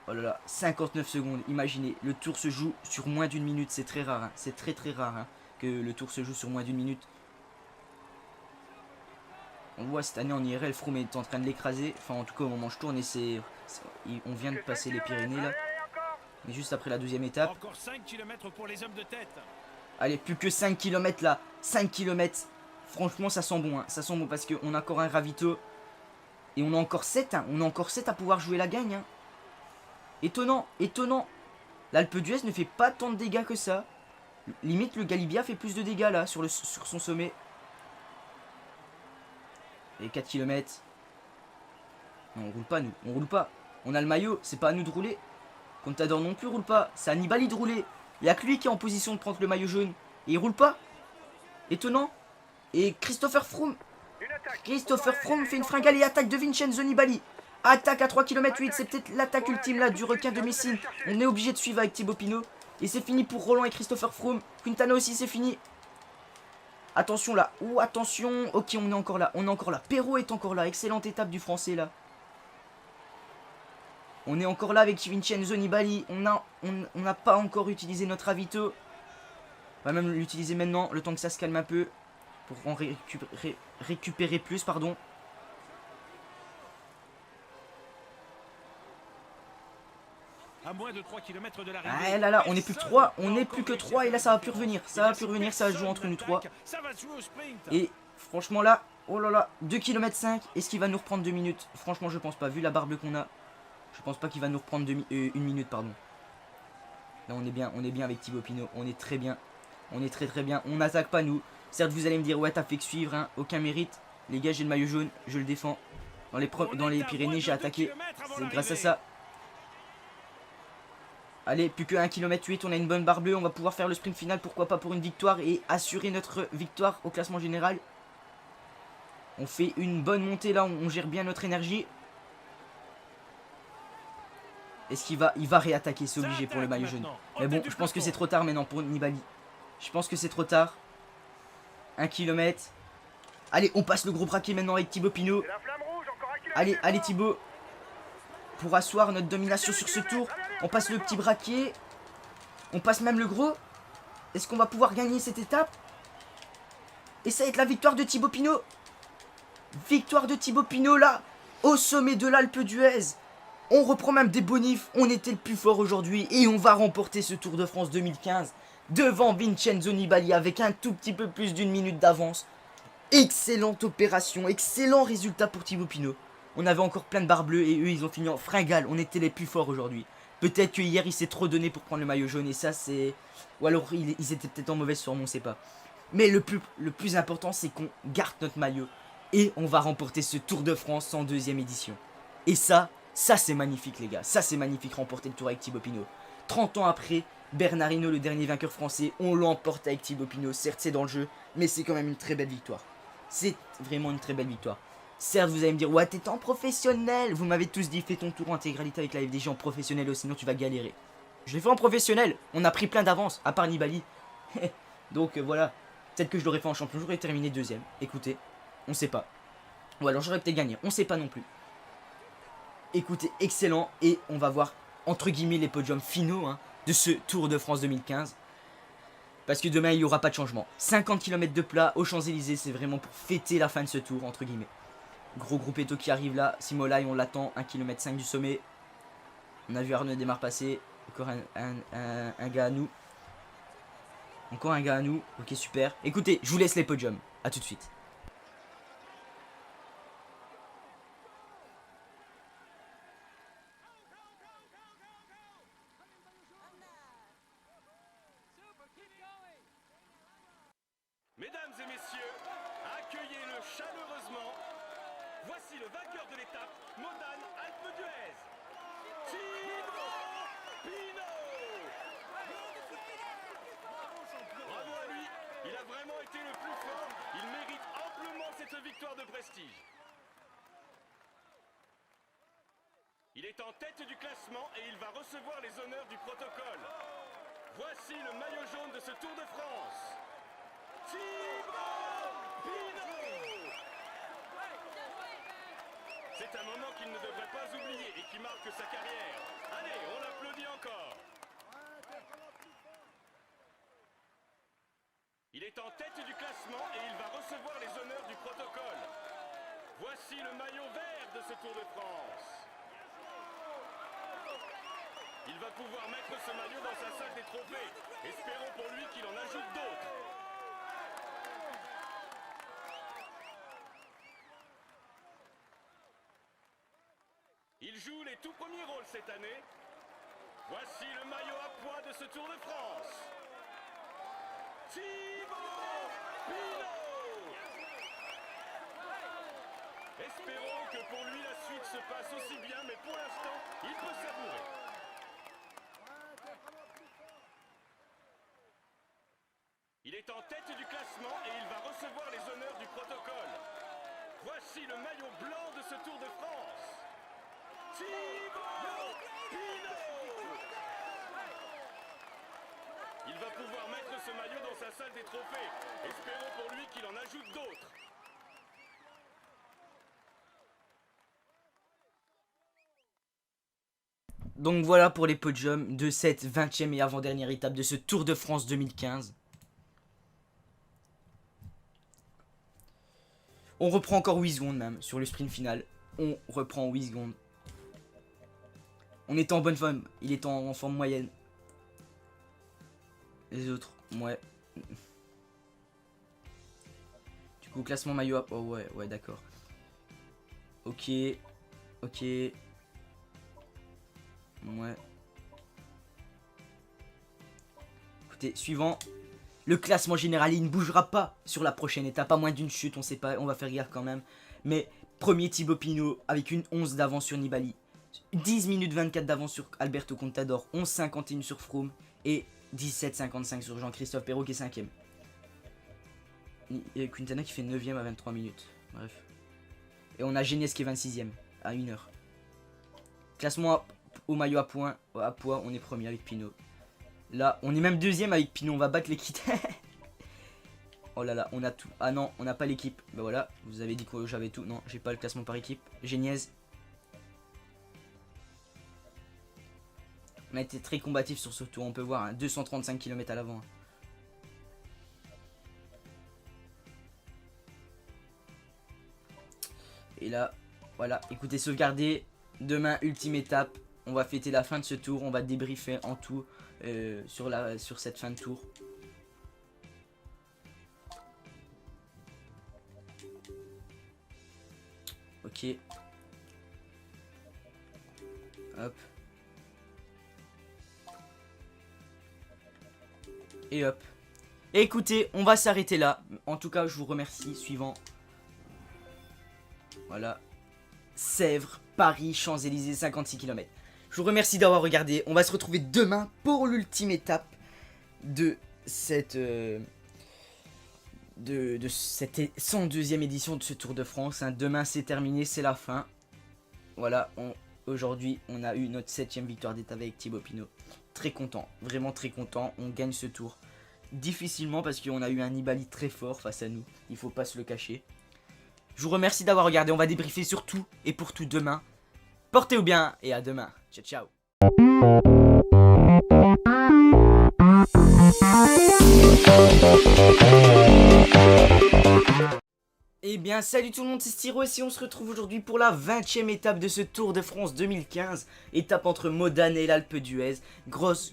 Oh là là, 59 secondes. Imaginez, le tour se joue sur moins d'une minute. C'est très rare, hein. C'est très très rare, hein, que le tour se joue sur moins d'une minute. On voit cette année en IRL, Froome est en train de l'écraser. Enfin, en tout cas, au moment où je tourne, on vient de passer les Pyrénées là. Mais juste après la 12e étape. Encore 5 km pour les hommes de tête. Allez, plus que 5 km là. 5 km. Franchement, ça sent bon, hein. Ça sent bon parce qu'on a encore un ravito. Et on a encore 7, hein. On a encore 7 à pouvoir jouer la gagne, hein. Étonnant, étonnant. L'Alpe d'Huez ne fait pas tant de dégâts que ça. Limite, le Galibia fait plus de dégâts là sur son sommet. Et 4 km. Non, on roule pas, nous. On roule pas. On a le maillot. C'est pas à nous de rouler. Contador non plus roule pas. C'est à Nibali de rouler. Il n'y a que lui qui est en position de prendre le maillot jaune. Et il roule pas. Étonnant. Et Christopher Froome fait une fringale et attaque de Vincenzo Nibali. Attaque à 3 km 8, c'est peut-être l'attaque ultime là du requin de Messine. On est obligé de suivre avec Thibaut Pinot. Et c'est fini pour Roland et Christopher Froome. Quintana aussi c'est fini. Attention là, oh attention. Ok, on est encore là, Perrault est encore là, excellente étape du français là. On est encore là avec Vincenzo Nibali. On n'a pas encore utilisé notre ravito. On va même l'utiliser maintenant, le temps que ça se calme un peu. Pour en récupérer plus, pardon. À moins de 3 km de l'arrivée. Ah là là, on n'est plus que 3, et là ça va plus revenir. Ça va jouer entre nous 3. Et franchement là, oh là là, 2 km 5. Est-ce qu'il va nous reprendre 2 minutes? Franchement je pense pas, vu la barbe qu'on a. Je pense pas qu'il va nous reprendre 1 minute, pardon. Là on est bien avec Thibaut Pinot, on est très bien. On est très bien, on n'attaque pas nous. Certes vous allez me dire ouais t'as fait que suivre, hein. Aucun mérite. Les gars j'ai le maillot jaune, je le défends. Dans les Pyrénées j'ai attaqué, c'est grâce à ça. Allez, plus que 1 km 8, on a une bonne barre bleue, on va pouvoir faire le sprint final, pourquoi pas pour une victoire et assurer notre victoire au classement général. On fait une bonne montée là, on gère bien notre énergie. Est-ce qu'il va réattaquer, c'est obligé pour le maillot jaune. Mais bon, je pense que c'est trop tard maintenant pour Nibali. Je pense que c'est trop tard. 1 km. Allez, on passe le gros braquet maintenant avec Thibaut Pinot. Allez Thibaut. Pour asseoir notre domination sur ce tour. On passe le petit braquet. On passe même le gros. Est-ce qu'on va pouvoir gagner cette étape? Et ça va être la victoire de Thibaut Pinot. Victoire de Thibaut Pinot là. Au sommet de l'Alpe d'Huez. On reprend même des bonifs. On était le plus fort aujourd'hui. Et on va remporter ce Tour de France 2015. Devant Vincenzo Nibali avec un tout petit peu plus d'1 minute d'avance. Excellente opération. Excellent résultat pour Thibaut Pinot. On avait encore plein de barres bleues et eux ils ont fini en fringale. On était les plus forts aujourd'hui. Peut-être que hier il s'est trop donné pour prendre le maillot jaune et ça c'est... Ou alors ils étaient peut-être en mauvaise forme, on sait pas. Mais le plus important c'est qu'on garde notre maillot. Et on va remporter ce Tour de France en 2e édition. Et ça c'est magnifique les gars. Ça c'est magnifique, remporter le Tour avec Thibaut Pinot. 30 ans après, Bernard Hinault, le dernier vainqueur français, on l'emporte avec Thibaut Pinot. Certes c'est dans le jeu, mais c'est quand même une très belle victoire. C'est vraiment une très belle victoire. Certes, vous allez me dire, ouais, t'es en professionnel. Vous m'avez tous dit, fais ton tour en intégralité avec la FDJ en professionnel, sinon tu vas galérer. Je l'ai fait en professionnel. On a pris plein d'avance, à part Nibali. Donc voilà. Peut-être que je l'aurais fait en champion, j'aurais terminé 2e. Écoutez, on sait pas. Ou alors j'aurais peut-être gagné, on sait pas non plus. Écoutez, excellent. Et on va voir, entre guillemets, les podiums finaux hein, de ce Tour de France 2015. Parce que demain, il n'y aura pas de changement. 50 km de plat aux Champs-Élysées, c'est vraiment pour fêter la fin de ce tour, entre guillemets. Gros gruppetto qui arrive là. Simolai, on l'attend. 1 km 5 du sommet. On a vu Arnaud Démarre passer. Encore un gars à nous. Encore un gars à nous. Ok, super. Écoutez, je vous laisse les podiums. A tout de suite. Mesdames et messieurs, accueillez-le chaleureusement. Voici le vainqueur de l'étape, Modane Alpe d'Huez, Thibaut Pinot. Bravo à lui, il a vraiment été le plus fort. Il mérite amplement cette victoire de prestige. Il est en tête du classement et il va recevoir les honneurs du protocole. Voici le maillot jaune de ce Tour de France. Thibaut Pinot. C'est un moment qu'il ne devrait pas oublier et qui marque sa carrière. Allez, on l'applaudit encore. Il est en tête du classement et il va recevoir les honneurs du protocole. Voici le maillot vert de ce Tour de France. Il va pouvoir mettre ce maillot dans sa salle des trophées. Espérons pour lui qu'il en ajoute d'autres. Il joue les tout premiers rôles cette année. Voici le maillot à pois de ce Tour de France. Thibaut Pinot. Espérons que pour lui la suite se passe aussi bien, mais pour l'instant, il peut savourer. Il est en tête du classement et il va recevoir les honneurs du protocole. Voici le maillot blanc de ce Tour de France. Thibaut Pinot. Il va pouvoir mettre ce maillot dans sa salle des trophées. Espérons pour lui qu'il en ajoute d'autres. Donc voilà pour les podiums de cette 20e et avant-dernière étape de ce Tour de France 2015. On reprend encore 8 secondes même sur le sprint final. On reprend 8 secondes. On est en bonne forme. Il est en forme moyenne. Les autres, ouais. Du coup, classement maillot. Oh ouais, d'accord. Ok. Ouais. Écoutez, suivant. Le classement général, il ne bougera pas sur la prochaine étape. À moins d'une chute, on sait pas. On va faire gaffe quand même. Mais premier Thibaut Pinot avec une 11 d'avance sur Nibali. 10 minutes 24 d'avance sur Alberto Contador. 11,51 sur Froome. Et 17,55 sur Jean-Christophe Perrault qui est 5ème. Et Quintana qui fait 9ème à 23 minutes. Bref. Et on a Géniez qui est 26ème à 1 heure. Classement au maillot à poids, on est premier avec Pinot. Là, on est même deuxième avec Pinot, on va battre l'équipe. Oh là là, on a tout. Ah non, on n'a pas l'équipe. Bah voilà, vous avez dit que j'avais tout. Non, j'ai pas le classement par équipe. Géniez. On a été très combatif sur ce tour, on peut voir, hein, 235 km à l'avant. Et là, voilà, écoutez, sauvegarder. Demain, ultime étape. On va fêter la fin de ce tour, on va débriefer en tout sur cette fin de tour. Ok. Hop. Et hop. Et écoutez, on va s'arrêter là. En tout cas, je vous remercie. Suivant. Voilà. Sèvres, Paris, Champs-Élysées, 56 km. Je vous remercie d'avoir regardé. On va se retrouver demain pour l'ultime étape de cette 102e édition de ce Tour de France. Hein. Demain, c'est terminé, c'est la fin. Voilà, aujourd'hui, on a eu notre 7e victoire d'étape avec Thibaut Pinot. Très content, vraiment très content. On gagne ce tour difficilement parce qu'on a eu un Nibali très fort face à nous. Il faut pas se le cacher. Je vous remercie d'avoir regardé. On va débriefer sur tout et pour tout demain. Portez-vous bien et à demain. Ciao, ciao. Eh bien, salut tout le monde, c'est Styro et on se retrouve aujourd'hui pour la 20e étape de ce Tour de France 2015. Étape entre Modane et l'Alpe d'Huez. Grosse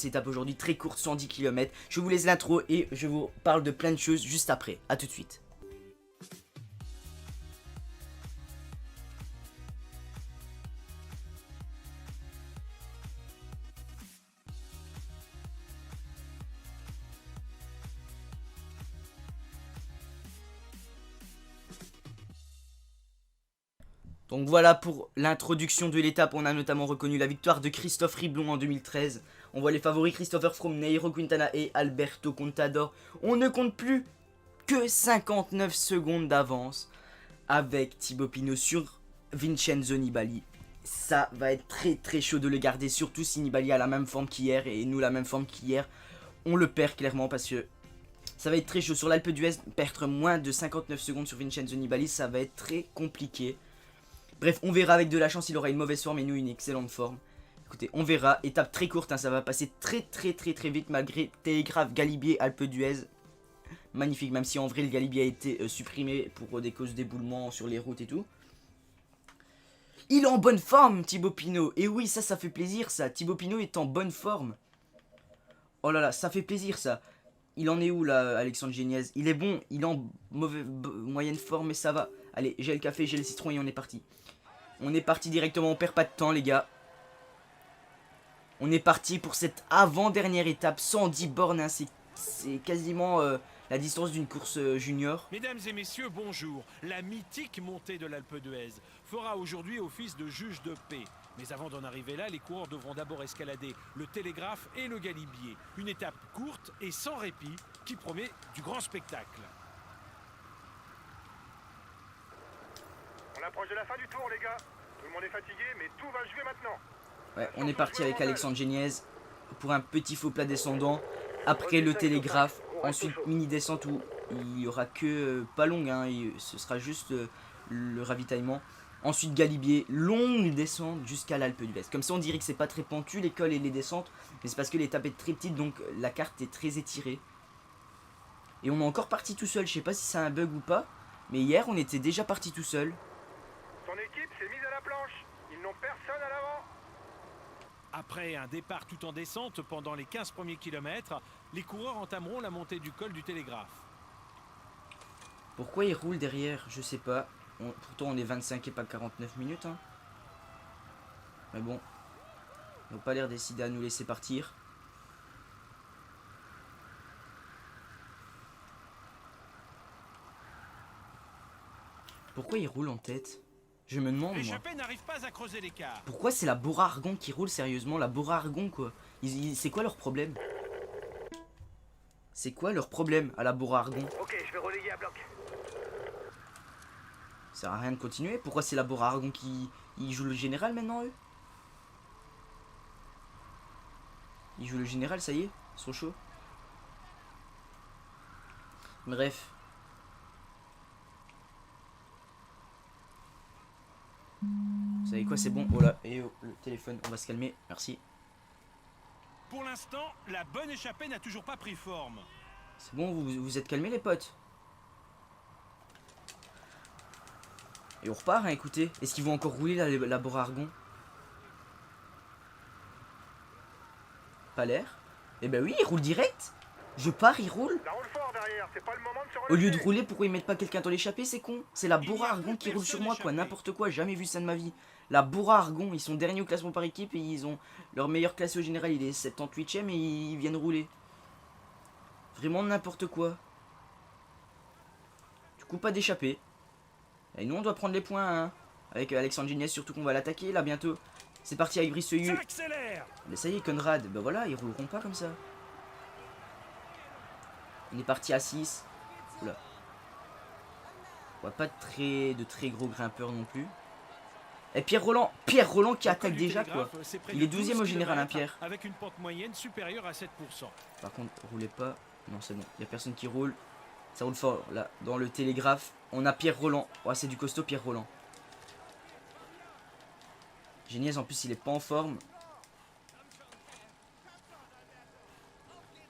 étape aujourd'hui, très courte, 110 km. Je vous laisse l'intro et je vous parle de plein de choses juste après. A tout de suite. Donc voilà pour l'introduction de l'étape, on a notamment reconnu la victoire de Christophe Riblon en 2013. On voit les favoris Christopher Froome, Nairo Quintana et Alberto Contador. On ne compte plus que 59 secondes d'avance avec Thibaut Pinot sur Vincenzo Nibali. Ça va être très chaud de le garder, surtout si Nibali a la même forme qu'hier et nous la même forme qu'hier. On le perd clairement parce que ça va être très chaud. Sur l'Alpe d'Huez, perdre moins de 59 secondes sur Vincenzo Nibali, ça va être très compliqué. Bref, on verra, avec de la chance, il aura une mauvaise forme et nous une excellente forme. Écoutez, on verra. Étape très courte, hein, ça va passer très vite malgré Télégraphe, Galibier, Alpe d'Huez. Magnifique, même si en vrai le Galibier a été supprimé pour des causes d'éboulement sur les routes et tout. Il est en bonne forme, Thibaut Pinot. Et oui, ça fait plaisir, ça. Thibaut Pinot est en bonne forme. Oh là là, ça fait plaisir, ça. Il en est où, là, Alexandre Géniez? Il est bon, il est en moyenne forme, mais ça va. Allez, j'ai le café, j'ai le citron et on est parti. On est parti directement, on perd pas de temps, les gars. On est parti pour cette avant-dernière étape, 110 bornes, hein, c'est quasiment la distance d'une course junior. Mesdames et messieurs, bonjour. La mythique montée de l'Alpe d'Huez fera aujourd'hui office de juge de paix. Mais avant d'en arriver là, les coureurs devront d'abord escalader le télégraphe et le galibier. Une étape courte et sans répit qui promet du grand spectacle. On approche de la fin du tour, les gars. Tout le monde est fatigué, mais tout va jouer maintenant. Ouais, on est parti avec Alexandre Géniez pour un petit faux plat descendant. Après le télégraphe, ensuite mini descente où il y aura que pas longue, hein, ce sera juste le ravitaillement. Ensuite Galibier, longue descente jusqu'à l'Alpe d'Huez. Comme ça on dirait que c'est pas très pentu l'école et les descentes, mais c'est parce que l'étape est très petite donc la carte est très étirée. Et on est encore parti tout seul, je sais pas si c'est un bug ou pas, mais hier on était déjà parti tout seul. Son équipe s'est mise à la planche. Ils n'ont personne à l'avant. Après un départ tout en descente pendant les 15 premiers kilomètres, les coureurs entameront la montée du col du télégraphe. Pourquoi il roule derrière, je sais pas. Pourtant on est 25 et pas 49 minutes. Hein. Mais bon. Ils n'ont pas l'air décidés à nous laisser partir. Pourquoi il roule en tête? Je me demande moi. L'échappée n'arrive pas à creuser l'écart. Pourquoi c'est la Bora Argon qui roule sérieusement? La Bora Argon quoi. C'est quoi leur problème? C'est quoi leur problème à la Bora Argon? Ok, je vais relayer à bloc. Ça sert à rien de continuer. Pourquoi c'est la Bora Argon qui joue le général maintenant eux? Ils jouent le général, ça y est, ils sont chauds. Bref. Vous savez quoi, c'est bon. Oh là, et oh, le téléphone, on va se calmer, merci. Pour l'instant, la bonne échappée n'a toujours pas pris forme. C'est bon, vous êtes calmés les potes? Et on repart, hein, écoutez. Est-ce qu'ils vont encore rouler la Bora Argon? Pas l'air. Eh ben oui, il roule direct. Je pars, il roule. Ça roule fort derrière, c'est pas le moment de se Au relever. lieu de rouler, pourquoi ils mettent pas quelqu'un dans l'échappée? C'est con. C'est la Bora Argon qui roule sur moi, quoi. N'importe quoi, jamais vu ça de ma vie. La Bora Argon, ils sont derniers au classement par équipe et ils ont leur meilleur classé au général, il est 78ème et ils viennent rouler. Vraiment n'importe quoi. Du coup, pas d'échappée. Et nous, on doit prendre les points, hein. Avec Alexandre Géniez, surtout qu'on va l'attaquer là bientôt. C'est parti avec Brisseux. Ça accélère. Mais ça y est, Conrad, ben voilà, ils rouleront pas comme ça. On est parti à 6. Oula. On voit pas de très gros grimpeurs non plus. Et Pierre Roland qui attaque déjà quoi. Il est 12ème au général, hein, Pierre. Avec une pente moyenne supérieure à 7%. Par contre, roulez pas. Non, c'est bon, il y a personne qui roule. Ça roule fort là, dans le télégraphe. On a Pierre Roland. Oh, c'est du costaud Pierre Roland. Géniez en plus, il est pas en forme.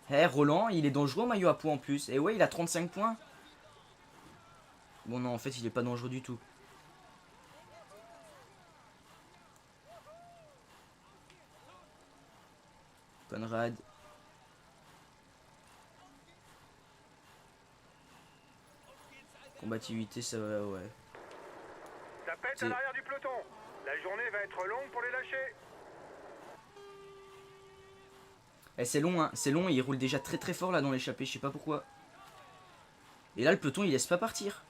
Eh, Roland, il est dangereux au maillot à poids en plus. Et ouais, il a 35 points. Bon, non, en fait, il est pas dangereux du tout. Conrad. Combativité, ça va, ouais. Ça pète à l'arrière du peloton. La journée va être longue pour les lâcher. Eh, c'est long, hein, c'est long, et il roule déjà très fort là dans l'échappée, je sais pas pourquoi. Et là, le peloton, il laisse pas partir.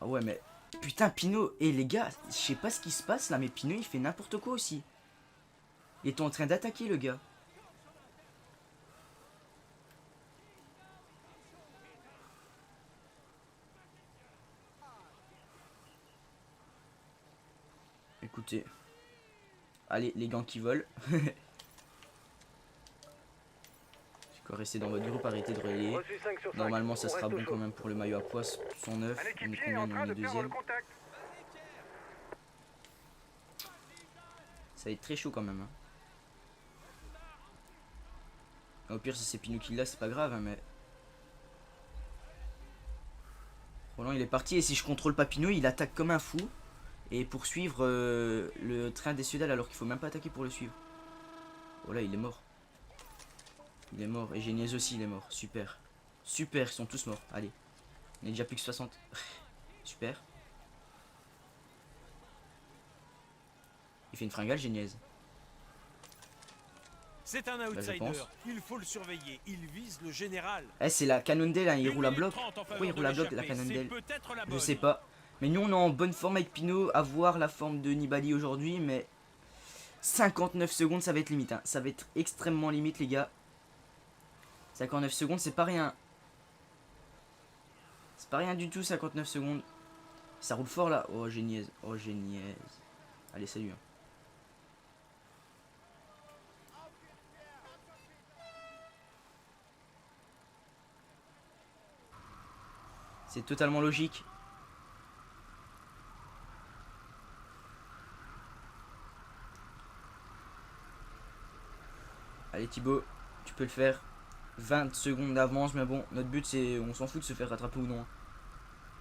Ah ouais, mais... Putain, Pinot, et les gars, je sais pas ce qui se passe là, mais Pinot, il fait n'importe quoi aussi. Il est en train d'attaquer, le gars. Écoutez. Allez, les gants qui volent. Quoi, rester dans votre groupe, arrêtez de relayer. Normalement, ça sera bon quand même pour le maillot à pois. 109. On est combien? On est deuxième. Ça va être très chaud quand même. Hein. Au pire, si c'est Pinot qui l'a, c'est pas grave, hein, mais. Roland, il est parti. Et si je contrôle pas Pinot, il attaque comme un fou. Et poursuivre le train des Sudal alors qu'il faut même pas attaquer pour le suivre. Oh là, il est mort. Il est mort. Et Géniez aussi, il est mort. Super. Super, ils sont tous morts. Allez. On est déjà plus que 60. Super. Il fait une fringale, Géniez. C'est un outsider. Il faut le surveiller. Il vise le général. Eh, c'est la Cannondale, hein. Il roule à bloc. Pourquoi il roule à bloc, la Cannondale? Je sais pas. Mais nous, on est en bonne forme avec Pinot. À voir la forme de Nibali aujourd'hui. Mais 59 secondes, ça va être limite. Hein. Ça va être extrêmement limite, les gars. 59 secondes, c'est pas rien. C'est pas rien du tout, 59 secondes. Ça roule fort, là. Oh, j'ai niaise. Oh, j'ai niaise. Allez, salut. Hein. C'est totalement logique. Allez Thibaut, tu peux le faire. 20 secondes d'avance, mais bon, notre but c'est, on s'en fout de se faire rattraper ou non.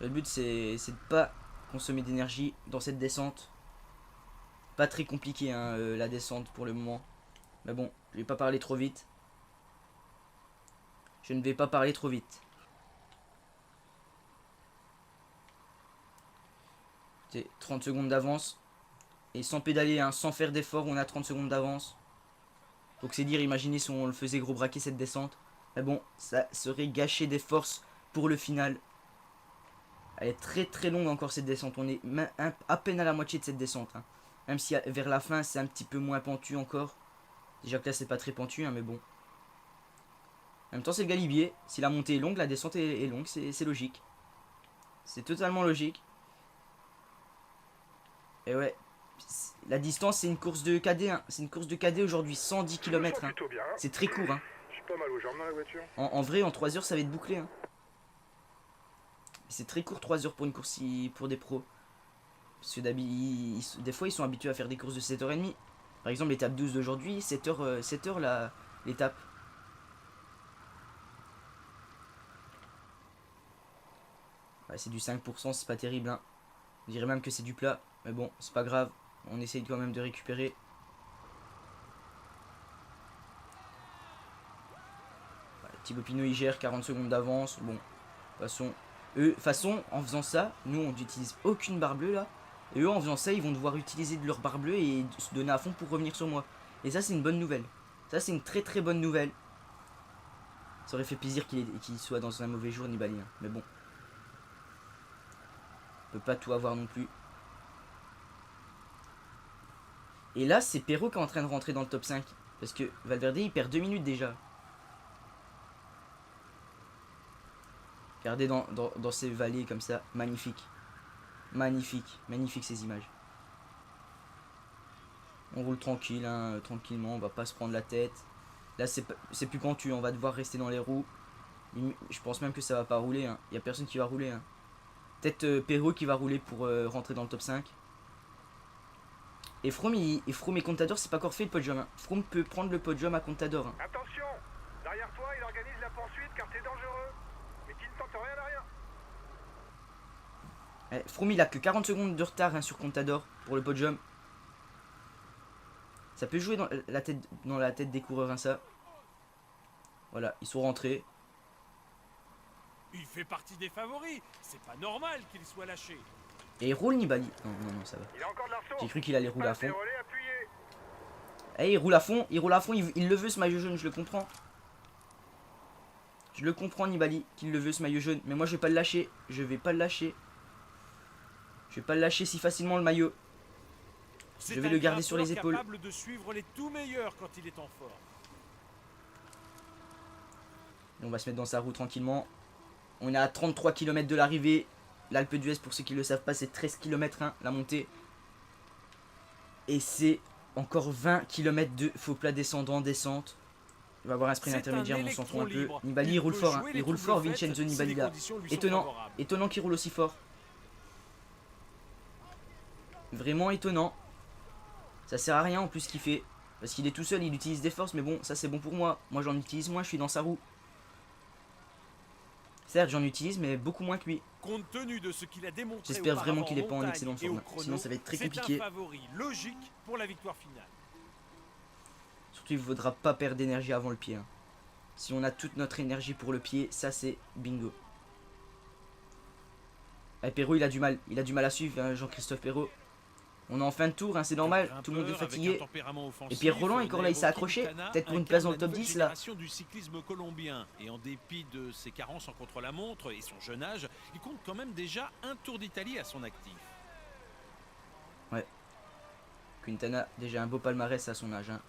Notre but c'est de pas consommer d'énergie dans cette descente. Pas très compliqué hein, la descente pour le moment. Mais bon, je vais pas parler trop vite. Je ne vais pas parler trop vite. 30 secondes d'avance. Et sans pédaler, hein, sans faire d'effort, on a 30 secondes d'avance. Donc c'est dire, imaginez si on le faisait gros braquer cette descente. Mais bon, ça serait gâcher des forces pour le final. Elle est très très longue encore cette descente. On est à peine à la moitié de cette descente. Hein. Même si vers la fin c'est un petit peu moins pentu encore. Déjà que là c'est pas très pentu, hein, mais bon. En même temps c'est le galibier. Si la montée est longue, la descente est longue. C'est logique. C'est totalement logique. Et ouais, la distance c'est une course de KD, hein. C'est une course de KD aujourd'hui, 110 km. Hein. C'est très court. Hein. Je suis pas mal aux jambes dans la voiture. En vrai, en 3 heures ça va être bouclé. Hein. C'est très court 3 heures pour une course pour des pros. Parce que des fois ils sont habitués à faire des courses de 7h30. Par exemple l'étape 12 d'aujourd'hui, 7h l'étape. Ouais, c'est du 5%, c'est pas terrible. Hein. On dirait même que c'est du plat. Mais bon, c'est pas grave. On essaye quand même de récupérer. Ouais, Thibaut Pinot il gère 40 secondes d'avance. Bon, de toute façon, en faisant ça, nous on n'utilise aucune barre bleue là. Et eux en faisant ça, ils vont devoir utiliser de leur barre bleue et se donner à fond pour revenir sur moi. Et ça c'est une bonne nouvelle. Ça c'est une très très bonne nouvelle. Ça aurait fait plaisir qu'il soit dans un mauvais jour Nibali. Hein. Mais bon. On peut pas tout avoir non plus. Et là, c'est Perrault qui est en train de rentrer dans le top 5. Parce que Valverde, il perd 2 minutes déjà. Regardez dans ces vallées comme ça. Magnifique. Magnifique. Magnifique ces images. On roule tranquille, hein, tranquillement. On va pas se prendre la tête. Là, c'est plus pentu. On va devoir rester dans les roues. Je pense même que ça va pas rouler. Hein. Il y a personne qui va rouler. Hein. Peut-être Perrault qui va rouler pour rentrer dans le top 5. Et Froome et Contador, c'est pas encore fait le podium. Hein. Froome peut prendre le podium à Contador. Hein. Attention, derrière toi, il organise la poursuite car c'est dangereux. Mais tu ne tentes rien à rien. Froome, il a que 40 secondes de retard hein, sur Contador pour le podium. Ça peut jouer dans la tête des coureurs, hein, ça. Voilà, ils sont rentrés. Il fait partie des favoris. C'est pas normal qu'il soit lâché. Et il roule Nibali. Non, ça va. J'ai cru qu'il allait rouler à fond. Eh, il roule à fond, il le veut ce maillot jaune, je le comprends. Je le comprends Nibali, qu'il le veut ce maillot jaune. Mais moi je vais pas le lâcher, je vais pas le lâcher si facilement le maillot. Je vais le garder sur les épaules. Capable de suivre les tout meilleurs quand il est en forme. Et on va se mettre dans sa roue tranquillement. On est à 33 km de l'arrivée. L'Alpe d'Huez, pour ceux qui ne le savent pas, c'est 13 km hein, la montée. Et c'est encore 20 km de faux plat descendant, descente. Il va y avoir un sprint intermédiaire, on s'en fout un peu. Nibali, il roule fort. Hein. Il roule fort, Vincenzo Nibali là. Étonnant qu'il roule aussi fort. Vraiment étonnant. Ça sert à rien en plus ce qu'il fait. Parce qu'il est tout seul, il utilise des forces. Mais bon, ça c'est bon pour moi. Moi j'en utilise moins, je suis dans sa roue. Certes, j'en utilise, mais beaucoup moins que lui. Compte tenu de ce qu'il a démontré, j'espère vraiment qu'il n'est pas en excellente forme. Sinon, ça va être très compliqué. C'est un favori logique pour la victoire finale. Surtout, il ne faudra pas perdre d'énergie avant le pied. Hein. Si on a toute notre énergie pour le pied, ça c'est bingo. Et Perrault, il a du mal à suivre, hein, Jean-Christophe Perrault. On est en fin de tour, hein, c'est normal, tout le monde est fatigué. Et Pierre Roland, encore là, il s'est accroché, peut-être pour une place dans le top 10 là. Du cyclisme colombien. Et en dépit de ses carences en contre-la-montre et son jeune âge, il compte quand même déjà un Tour d'Italie à son actif. Ouais. Quintana, déjà un beau palmarès à son âge. Hein.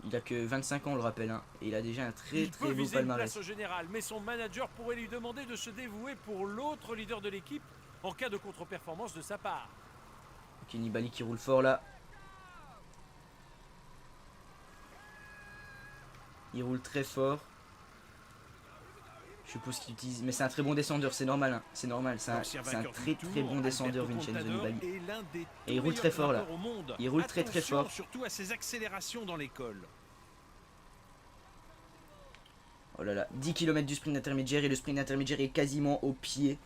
Il a que 25 ans, on le rappelle. Hein, et il a déjà un très beau palmarès. Au général, mais son manager pourrait lui demander de se dévouer pour l'autre leader de l'équipe en cas de contre-performance de sa part. Ok, Nibali qui roule fort là. Il roule très fort. Je suppose qu'il utilise... Mais c'est un très bon descendeur, c'est normal. Hein. C'est normal, c'est un très bon descendeur, Vincenzo Nibali. Et il roule très fort là. Il roule très fort. Surtout à ses accélérations dans l'école. Oh là là, 10 km du sprint intermédiaire et le sprint intermédiaire est quasiment au pied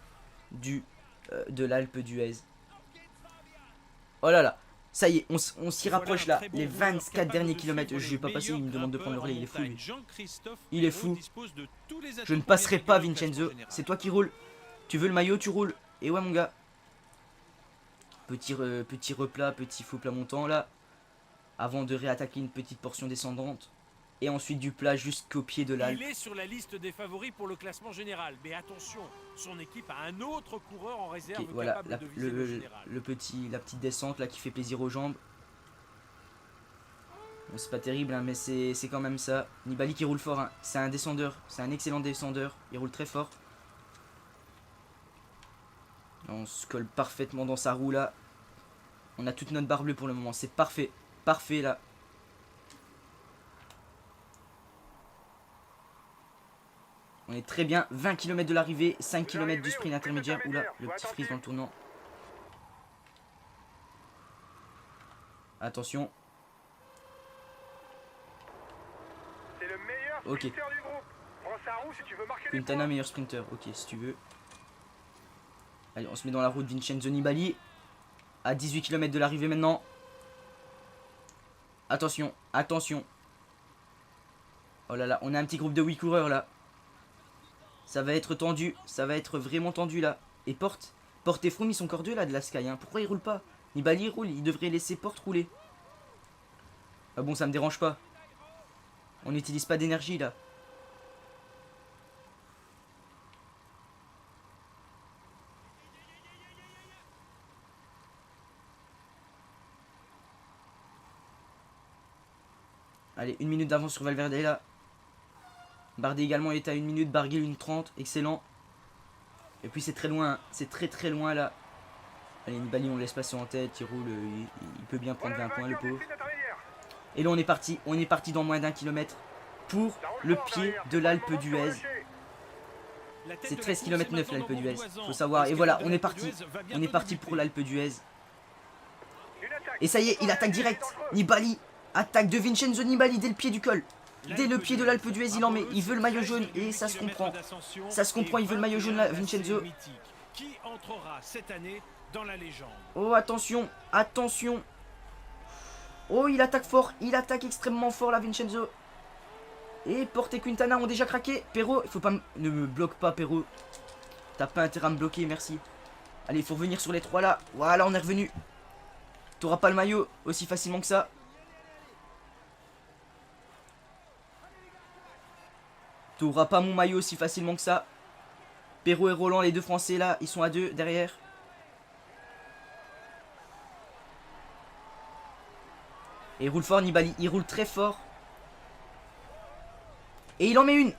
de l'Alpe d'Huez. Oh là là, ça y est, on s'y rapproche là. Les 24 derniers kilomètres, je vais pas passer, il me demande de prendre le relais, il est fou lui. Il est fou. Je ne passerai pas Vincenzo, c'est toi qui roules. Tu veux le maillot, tu roules. Et ouais mon gars. Petit replat, petit faux plat montant là. Avant de réattaquer une petite portion descendante. Et ensuite du plat jusqu'au pied de l'Alpe. Il est sur la liste des favoris pour le classement général. Mais attention, son équipe a un autre coureur en réserve okay, voilà, capable de viser le général. La petite descente là qui fait plaisir aux jambes. Bon, c'est pas terrible hein, mais c'est quand même ça. Nibali qui roule fort, hein. C'est un descendeur, c'est un excellent descendeur. Il roule très fort. On se colle parfaitement dans sa roue là. On a toute notre barre bleue pour le moment, c'est parfait. Parfait là. On est très bien, 20 km de l'arrivée, 5 km du sprint intermédiaire. Oula, le petit freeze dans le tournant. Attention. C'est le meilleur ok. sprinter du groupe. Prends sa roue si tu veux marquer Quintana, meilleur sprinter. Ok, si tu veux. Allez, on se met dans la route Vincenzo Nibali. À 18 km de l'arrivée maintenant. Attention, attention. Oh là là, on a un petit groupe de 8 coureurs là. Ça va être tendu, ça va être vraiment tendu là. Et Porte et Froome ils sont encore deux là de la Sky. Hein. Pourquoi ils roulent pas? Nibali roule, il devrait laisser Porte rouler. Ah bon, ça me dérange pas. On n'utilise pas d'énergie là. Allez, 1 minute d'avance sur Valverde là. Bardet également est à 1 minute, Barguil 1:30, excellent. Et puis c'est très loin, hein. C'est très loin là. Allez, Nibali on le laisse passer en tête, il roule, il peut bien prendre 20 points le pauvre. Et là on est parti dans moins d'1 kilomètre pour le pied de l'Alpe d'Huez. C'est 13 km 9 l'Alpe d'Huez, faut savoir. Et voilà, on est parti pour l'Alpe d'Huez. Et ça y est, il attaque direct. Nibali, attaque de Vincenzo Nibali dès le pied du col. Dès le pied de l'Alpe d'Huez, il en met. Il veut le maillot jaune et ça se comprend. Ça se comprend, il veut le maillot jaune là, Vincenzo. Qui entrera cette année dans la légende. Oh, attention, attention. Oh, il attaque fort, il attaque extrêmement fort là, Vincenzo. Et Porte et Quintana ont déjà craqué. Perrault, il faut pas ne me bloque pas, Perrault. T'as pas intérêt à me bloquer, merci. Allez, il faut revenir sur les trois là. Voilà, on est revenu. T'auras pas le maillot aussi facilement que ça. T'auras pas mon maillot aussi facilement que ça. Perrault et Roland, les deux Français là, ils sont à 2 derrière. Et il roule fort Nibali, il roule très fort. Et il en met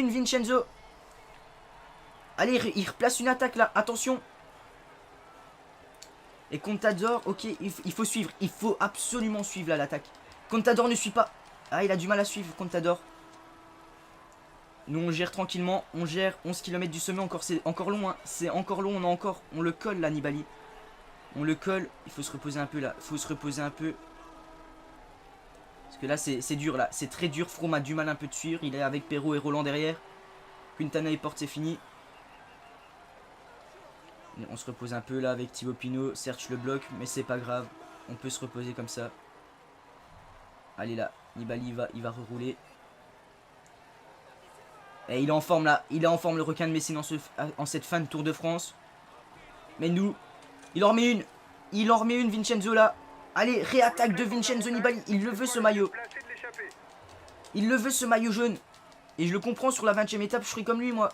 une Vincenzo. Allez, il replace une attaque là, attention. Et Contador, ok, il faut suivre, il faut absolument suivre là l'attaque. Contador ne suit pas. Ah, il a du mal à suivre Contador. Nous on gère tranquillement, on gère 11 km du sommet, c'est encore long, hein. C'est encore long, on le colle là Nibali. On le colle, il faut se reposer un peu là, il faut se reposer un peu. Parce que là c'est dur là, c'est très dur, Froome a du mal un peu de suivre, il est avec Perrault et Roland derrière. Quintana et Porte c'est fini. Et on se repose un peu là avec Thibaut Pinot, certes je le bloque mais c'est pas grave, on peut se reposer comme ça. Allez là, Nibali il va rerouler. Et il est en forme là, il est en forme le requin de Messine en cette fin de Tour de France. Mais nous, il en remet une Vincenzo là. Allez, réattaque de Vincenzo Nibali. Il le veut ce maillot. Placé de l'échapper. Il le veut ce maillot jaune. Et je le comprends, sur la 20e étape, je serai comme lui moi.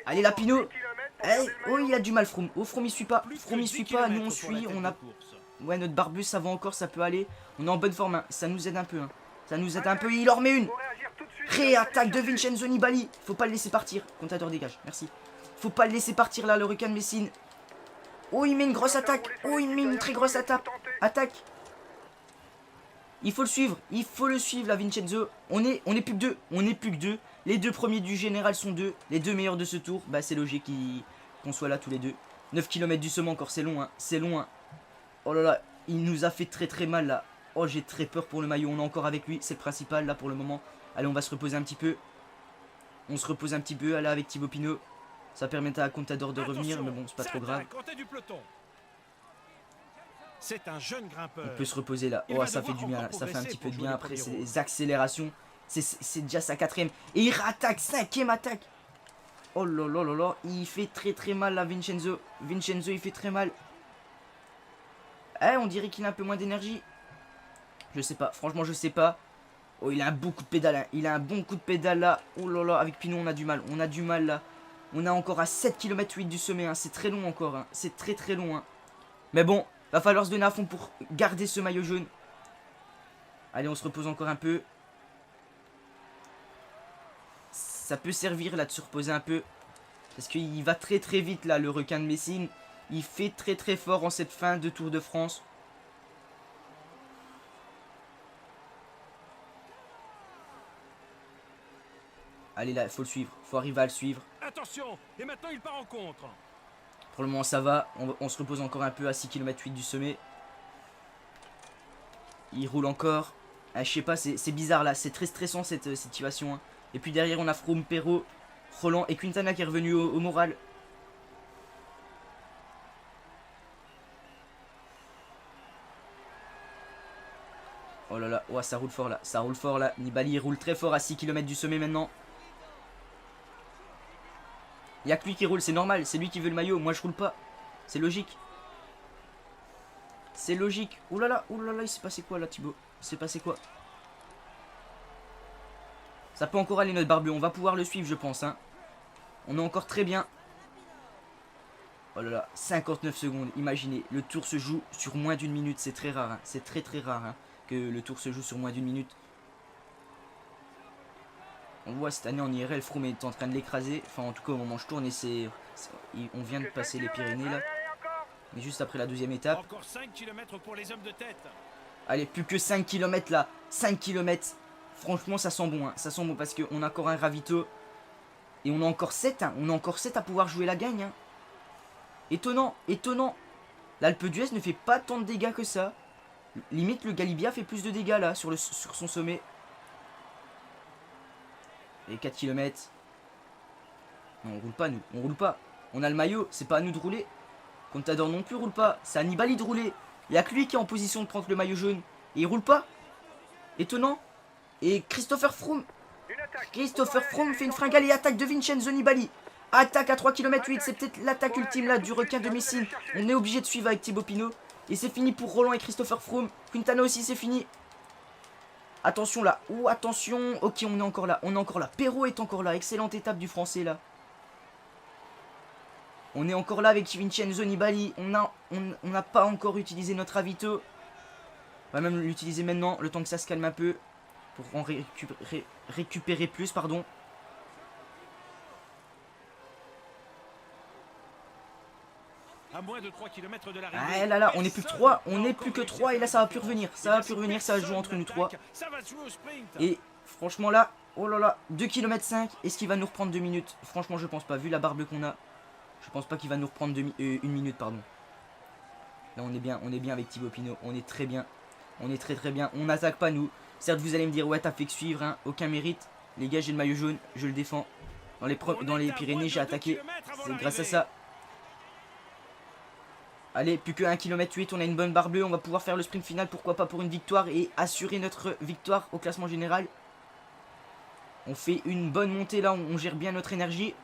Allez la Pinot. Eh, oh il a du mal Froome. Oh Froome il suit pas. Plus que Froome il 10 suit pas. Nous on kilomètres pour la suit. tête On de a... course. Ouais notre Barbus ça va encore, ça peut aller. On est en bonne forme hein. Ça nous aide un peu hein. Ça nous aide un peu. Il en remet une. Faut réagir tout de suite. Réattaque de Vincenzo Nibali. Faut pas le laisser partir. Contador dégage. Merci. Faut pas le laisser partir là le requin de Messine. Oh il met une grosse attaque. Oh il met une très grosse attaque. Attaque. Il faut le suivre. Il faut le suivre là Vincenzo. On est plus que deux. On est plus que deux. Les deux premiers du général sont deux. Les deux meilleurs de ce tour. Bah c'est logique qu'on soit là tous les deux. 9 km du sommet encore. C'est long hein. C'est long hein. Oh là là. Il nous a fait très très mal là. Oh j'ai très peur pour le maillot. On est encore avec lui. C'est le principal là pour le moment. Allez on va se reposer un petit peu. On se repose un petit peu là avec Thibaut Pinot. Ça permet à Contador de revenir. Mais bon c'est pas trop grave. C'est un jeune grimpeur. On peut se reposer là. Il Oh va ça fait devoir du bien là. encore Ça fait un petit progresser peu de pour bien jouer après le premier ces accélérations. C'est déjà sa 4ème. Et il rattaque 5ème attaque. Oh là là là là. Il fait très très mal là Vincenzo. Vincenzo il fait très mal. Eh on dirait qu'il a un peu moins d'énergie. Je sais pas. Franchement je sais pas. Oh il a un bon coup de pédale hein. Il a un bon coup de pédale là. Oh là là. Avec Pinot on a du mal. On a du mal là. On est encore à 7 km 8 du sommet hein. C'est très long encore hein. C'est très très long hein. Mais bon. Va falloir se donner à fond pour garder ce maillot jaune. Allez, on se repose encore un peu. Ça peut servir là de se reposer un peu. Parce qu'il va très très vite là, le requin de Messine. Il fait très très fort en cette fin de Tour de France. Allez là, il faut le suivre. Il faut arriver à le suivre. Attention, et maintenant il part en contre. Pour le moment ça va, on se repose encore un peu à 6 km 8 du sommet. Il roule encore. Ah, je sais pas, c'est bizarre là, c'est très stressant cette situation hein. Et puis derrière on a Froome, Perrault, Roland et Quintana qui est revenu au moral. Oh là là, oh, ça roule fort là, ça roule fort là. Nibali il roule très fort à 6 km du sommet maintenant. Il n'y a que lui qui roule, c'est normal, c'est lui qui veut le maillot, moi je roule pas. C'est logique. C'est logique. Ouh là là, il s'est passé quoi là Thibaut? Il s'est passé quoi? Ça peut encore aller notre barbu, on va pouvoir le suivre je pense hein. On est encore très bien. Oh là là, 59 secondes, imaginez, le tour se joue sur moins d'une minute, c'est très rare hein. C'est très très rare hein, que le tour se joue sur moins d'une minute. On voit cette année en IRL, Froome est en train de l'écraser. Enfin en tout cas au moment où je tourne et on vient de passer les Pyrénées là. Mais juste après la 12e étape. Encore 5 km pour les hommes de tête. Allez, plus que 5 km là. 5 km. Franchement ça sent bon hein. Ça sent bon parce qu'on a encore un ravito. Et on a encore 7 hein. On a encore 7 à pouvoir jouer la gagne hein. Étonnant, étonnant. L'Alpe d'Huez ne fait pas tant de dégâts que ça. Limite le Galibia fait plus de dégâts là sur son sommet. Et 4 km. Non, on roule pas nous, on roule pas. On a le maillot, c'est pas à nous de rouler. Contador non plus roule pas, c'est à Nibali de rouler. Il y a que lui qui est en position de prendre le maillot jaune. Et il roule pas. Étonnant. Et Christopher Froome fait une fringale et attaque de Vincenzo Nibali. Attaque à 3 km 8, c'est peut-être l'attaque ultime là du requin de Messine. On est obligé de suivre avec Thibaut Pinot. Et c'est fini pour Roland et Christopher Froome. Quintana aussi c'est fini. Attention là, oh attention, ok on est encore là, Perrault est encore là, excellente étape du français là. On est encore là avec Vincenzo Nibali, on n'a pas encore utilisé notre ravito. On va même l'utiliser maintenant, le temps que ça se calme un peu, pour en récupérer plus, pardon. À moins de 3 km de l'arrivée. Ah là là, on est plus que 3, et là ça va plus revenir, ça va se jouer entre nous 3. Et franchement là, oh là là, 2 km 5, est-ce qu'il va nous reprendre 2 minutes? Franchement je pense pas, vu la barbe qu'on a, je pense pas qu'il va nous reprendre 1 minute pardon. Là on est bien avec Thibaut Pinot, on est très bien, on est très bien, on n'attaque pas nous. Certes vous allez me dire ouais t'as fait que suivre, hein, aucun mérite. Les gars j'ai le maillot jaune, je le défends. Dans les Pyrénées j'ai attaqué, c'est grâce à ça. Allez, plus que 1 km 8, on a une bonne barre bleue, on va pouvoir faire le sprint final, pourquoi pas pour une victoire et assurer notre victoire au classement général. On fait une bonne montée là, on gère bien notre énergie.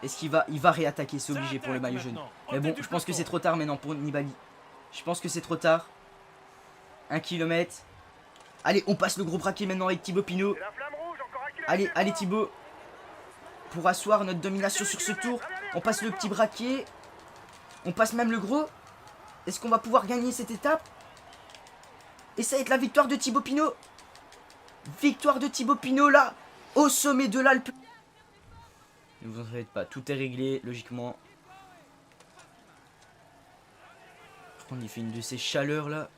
Est-ce qu'il va... Il va réattaquer, c'est obligé pour le maillot jaune. Mais bon, je pense que c'est trop tard maintenant pour Nibali. Je pense que c'est trop tard. 1 km. Allez, on passe le gros braquet maintenant avec Thibaut Pinot. C'est la flamme rouge, encore un kilomètre. Allez, allez Thibaut. Pour asseoir notre domination sur ce tour. On passe le petit braquet. On passe même le gros. Est-ce qu'on va pouvoir gagner cette étape? Et ça va être la victoire de Thibaut Pinot. Victoire de Thibaut Pinot là. Au sommet de l'Alpe. Ne vous en faites pas, tout est réglé logiquement. Par contre, il fait une de ces chaleurs là.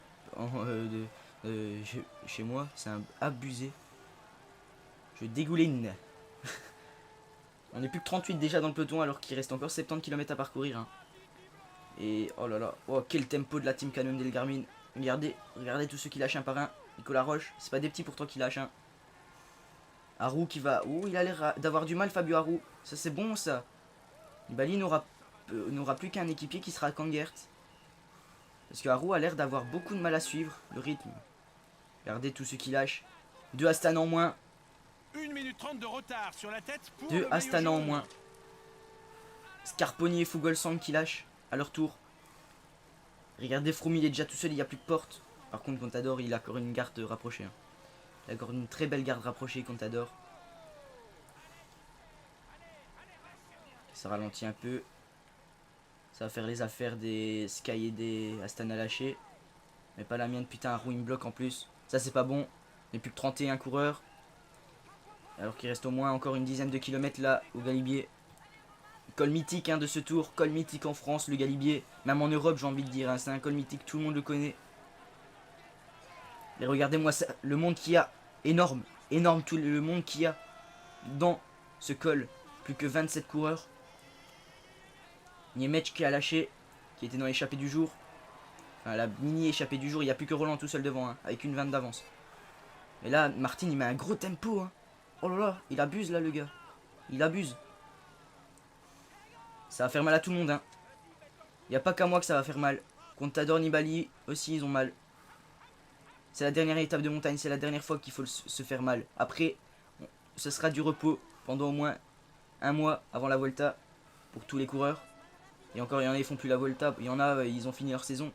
Chez moi, c'est abusé. Je dégouline. On est plus que 38 déjà dans le peloton alors qu'il reste encore 70 km à parcourir. Hein. Et oh là là, oh, quel tempo de la team Cannondale Garmin. Regardez, regardez tous ceux qui lâchent un par un. Nicolas Roche, c'est pas des petits pourtant qui lâchent un. Haru qui va... Oh, il a l'air d'avoir du mal, Fabio Haru. Ça, c'est bon, ça. Nibali n'aura plus qu'un équipier qui sera Kangert. Parce que Haru a l'air d'avoir beaucoup de mal à suivre le rythme. Regardez tous ceux qui lâchent. 2 Astana en moins. 1 minute 30 de retard sur la tête pour 2 le Astana maillot en jaune. moins. Scarponi et Fugolsang qui lâchent à leur tour. Regardez, Froome, il est déjà tout seul, il n'y a plus de porte. Par contre, Contador, il a encore une garde rapprochée. Hein. Il a encore une très belle garde rapprochée, Contador. Ça ralentit un peu. Ça va faire les affaires des Sky et des Astana lâchés. Mais pas la mienne, putain, Haru il me bloque en plus. Ça, c'est pas bon. Il n'y a plus que 31 coureurs. Alors qu'il reste au moins encore une dizaine de kilomètres là, au Galibier. Col mythique hein, de ce tour. Col mythique en France, le Galibier. Même en Europe, j'ai envie de dire. Hein, c'est un col mythique, tout le monde le connaît. Et regardez-moi ça, le monde qu'il y a. Énorme, énorme tout le monde qu'il y a dans ce col. Plus que 27 coureurs. Niemec qui a lâché, qui était dans l'échappée du jour. Enfin, la mini échappée du jour, il n'y a plus que Roland tout seul devant, hein, avec une 20 d'avance. Mais là, Martin, il met un gros tempo. Hein. Oh là là, il abuse là, le gars. Il abuse. Ça va faire mal à tout le monde. Hein. Il n'y a pas qu'à moi que ça va faire mal. Contador, Nibali aussi, ils ont mal. C'est la dernière étape de montagne, c'est la dernière fois qu'il faut se faire mal. Après, ce sera du repos pendant au moins 1 mois avant la Volta pour tous les coureurs. Et encore, il y en a, ils font plus la Volta. Il y en a, ils ont fini leur saison.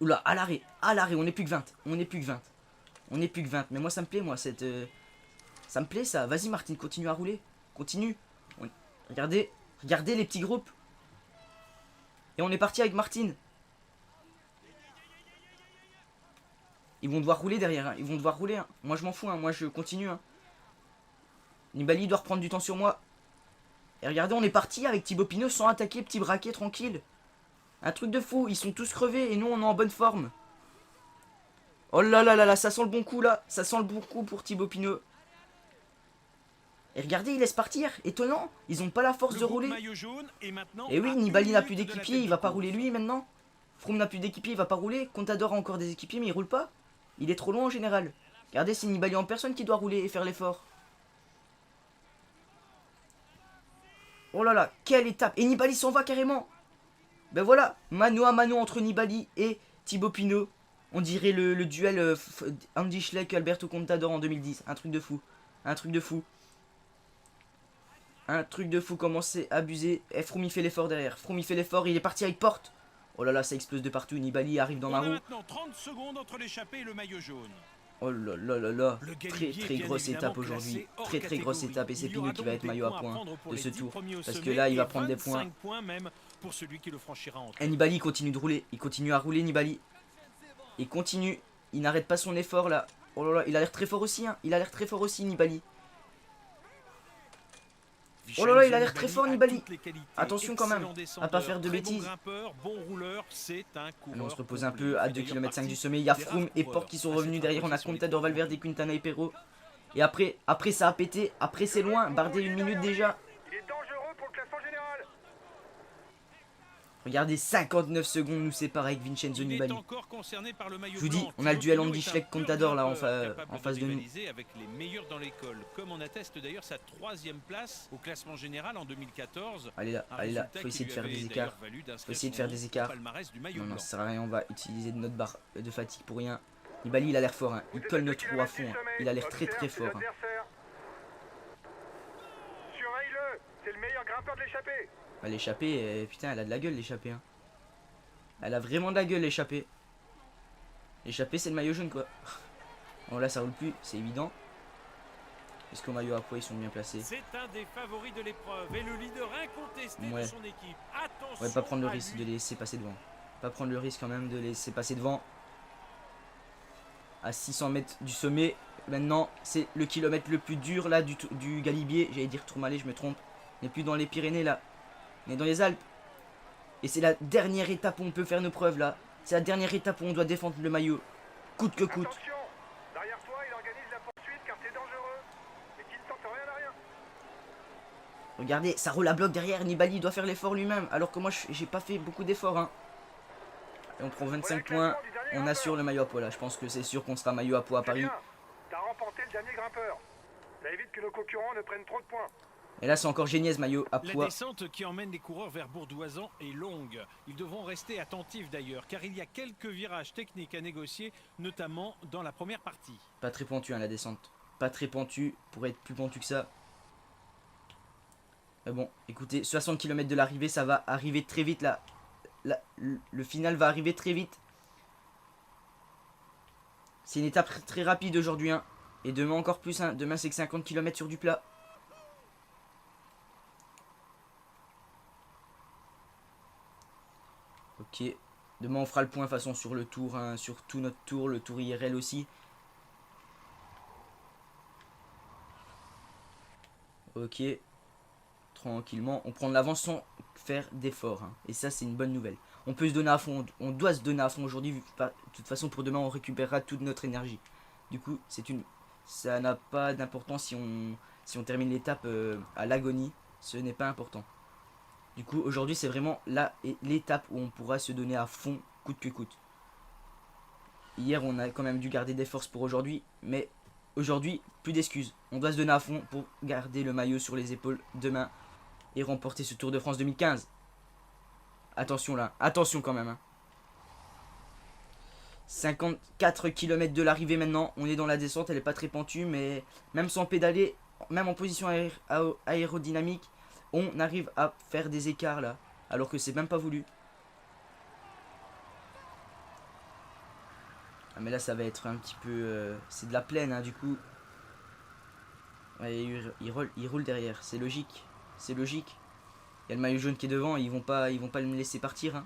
Oula, à l'arrêt, on n'est plus que 20. On n'est plus que 20. On n'est plus que 20. Mais moi, ça me plaît, moi, cette... Ça me plaît, ça. Vas-y, Martin, continue à rouler. Continue. Regardez, regardez les petits groupes. Et on est parti avec Martin. Ils vont devoir rouler derrière, hein. Ils vont devoir rouler. Hein. Moi, je m'en fous, hein. Moi, je continue. Hein. Nibali doit reprendre du temps sur moi. Et regardez, on est parti avec Thibaut Pinot sans attaquer, petit braquet tranquille. Un truc de fou, ils sont tous crevés et nous, on est en bonne forme. Oh là là là là, ça sent le bon coup, là. Ça sent le bon coup pour Thibaut Pinot. Et regardez, ils laissent partir. Étonnant, ils n'ont pas la force de rouler. Et oui, Nibali n'a plus d'équipier, il va pas rouler lui, maintenant. Froome n'a plus d'équipier, il va pas rouler. Contador a encore des équipiers, mais il roule pas. Il est trop loin en général. Regardez, c'est Nibali en personne qui doit rouler et faire l'effort. Oh là là, quelle étape. Et Nibali s'en va carrément. Ben voilà, mano à mano entre Nibali et Thibaut Pinot. On dirait le duel Andy Schleck Alberto Contador en 2010. Un truc de fou. Un truc de fou. Un truc de fou, comment c'est abusé. Et Froome il fait l'effort derrière. Froome il fait l'effort, il est parti avec porte. Oh là là, ça explose de partout. Nibali arrive dans la roue. Maintenant 30 secondes entre l'échappée et le maillot jaune. Oh là là là là. Très grosse étape aujourd'hui. Très grosse étape. Et c'est Pinot qui va être maillot à points de ce tour. Parce que là, il va prendre des points. Et Nibali continue de rouler. Il continue à rouler, Nibali. Il continue. Il n'arrête pas son effort là. Oh là là, il a l'air très fort aussi. Hein. Il a l'air très fort aussi, Nibali. Oh là là, il a l'air très fort, Nibali. Attention quand même, à pas faire de bêtises. Allez, on se repose un peu à 2,5 km du sommet. Il y a Froome et Porte qui sont revenus. Derrière, on a Contador, Valverde, Quintana et Perro. Et après ça a pété. Après, c'est loin. Bardet 1 minute déjà. Il est dangereux pour le classement général. Regardez, 59 secondes nous séparent avec Vincenzo Nibali. Je vous dis, on a le duel Andy Schleck Contador là en face de nous. Avec les meilleurs dans l'école, comme on atteste d'ailleurs sa 3e place au classement général en 2014. Allez là, faut essayer de faire des écarts. Faut essayer de faire des écarts. Non, ça sert à rien, on va utiliser notre barre de fatigue pour rien. Nibali, il a l'air fort, hein. Il colle notre roue à fond. Hein. Il a l'air très fort. Hein. peur de l'échapper. Bah, l'échappée, putain, elle a de la gueule, l'échappée. Hein. Elle a vraiment de la gueule, l'échappée. L'échappée, c'est le maillot jaune, quoi. Bon, là, ça roule plus, c'est évident. Est-ce qu'au maillot à poids, ils sont bien placés? C'est un des favoris de l'épreuve et le leader incontesté Ouais. de son équipe. Attention, On va pas prendre le à risque lui. de les laisser passer devant. Pas prendre le risque quand même de les laisser passer devant. À 600 mètres du sommet. Maintenant, c'est le kilomètre le plus dur là du Galibier. J'allais dire Tourmalet, je me trompe. On n'est plus dans les Pyrénées là. On est dans les Alpes. Et c'est la dernière étape où on peut faire nos preuves là. C'est la dernière étape où on doit défendre le maillot. Coûte que coûte. Attention, derrière toi, il organise la poursuite car c'est dangereux. Et qu'il ne tente rien à rien. Regardez, ça roule à bloc derrière. Nibali doit faire l'effort lui-même. Alors que moi, j'ai pas fait beaucoup d'efforts. Hein. Et on prend 25 points. On assure le maillot à poids là. Je pense que c'est sûr qu'on sera maillot à poids à Paris. T'as remporté le dernier grimpeur. Ça évite que nos concurrents ne prennent trop de points. Et là, c'est encore Géniez maillot à La poids. descente qui emmène les coureurs vers Bourdoisan est longue. Ils devront rester attentifs d'ailleurs, car il y a quelques virages techniques à négocier, notamment dans la première partie. Pas très pentu hein, la descente. Pas très pentu. Pour être plus pentu que ça. Mais bon, écoutez, 60 km de l'arrivée, ça va arriver très vite là. Le final va arriver très vite. C'est une étape très rapide aujourd'hui. Hein. Et demain encore plus. Hein. Demain, c'est que 50 km sur du plat. Ok. Demain, on fera le point de toute façon sur le tour. Hein, sur tout notre tour. Le tour IRL aussi. Ok. Tranquillement. On prend de l'avance sans faire d'efforts. Hein. Et ça, c'est une bonne nouvelle. On peut se donner à fond. On doit se donner à fond aujourd'hui. De toute façon, pour demain, on récupérera toute notre énergie. Du coup, ça n'a pas d'importance si on termine l'étape à l'agonie. Ce n'est pas important. Du coup, aujourd'hui, c'est vraiment l'étape où on pourra se donner à fond, coûte que coûte. Hier, on a quand même dû garder des forces pour aujourd'hui. Mais aujourd'hui, plus d'excuses. On doit se donner à fond pour garder le maillot sur les épaules demain. Et remporter ce Tour de France 2015. Attention là, attention quand même. Hein. 54 km de l'arrivée maintenant. On est dans la descente, elle est pas très pentue. Mais même sans pédaler, même en position aérodynamique, on arrive à faire des écarts là. Alors que c'est même pas voulu. Ah mais là ça va être un petit peu... c'est de la plaine hein, du coup. Ouais, il roule derrière, c'est logique. C'est logique. Il y a le maillot jaune qui est devant, ils vont pas me laisser partir. Hein.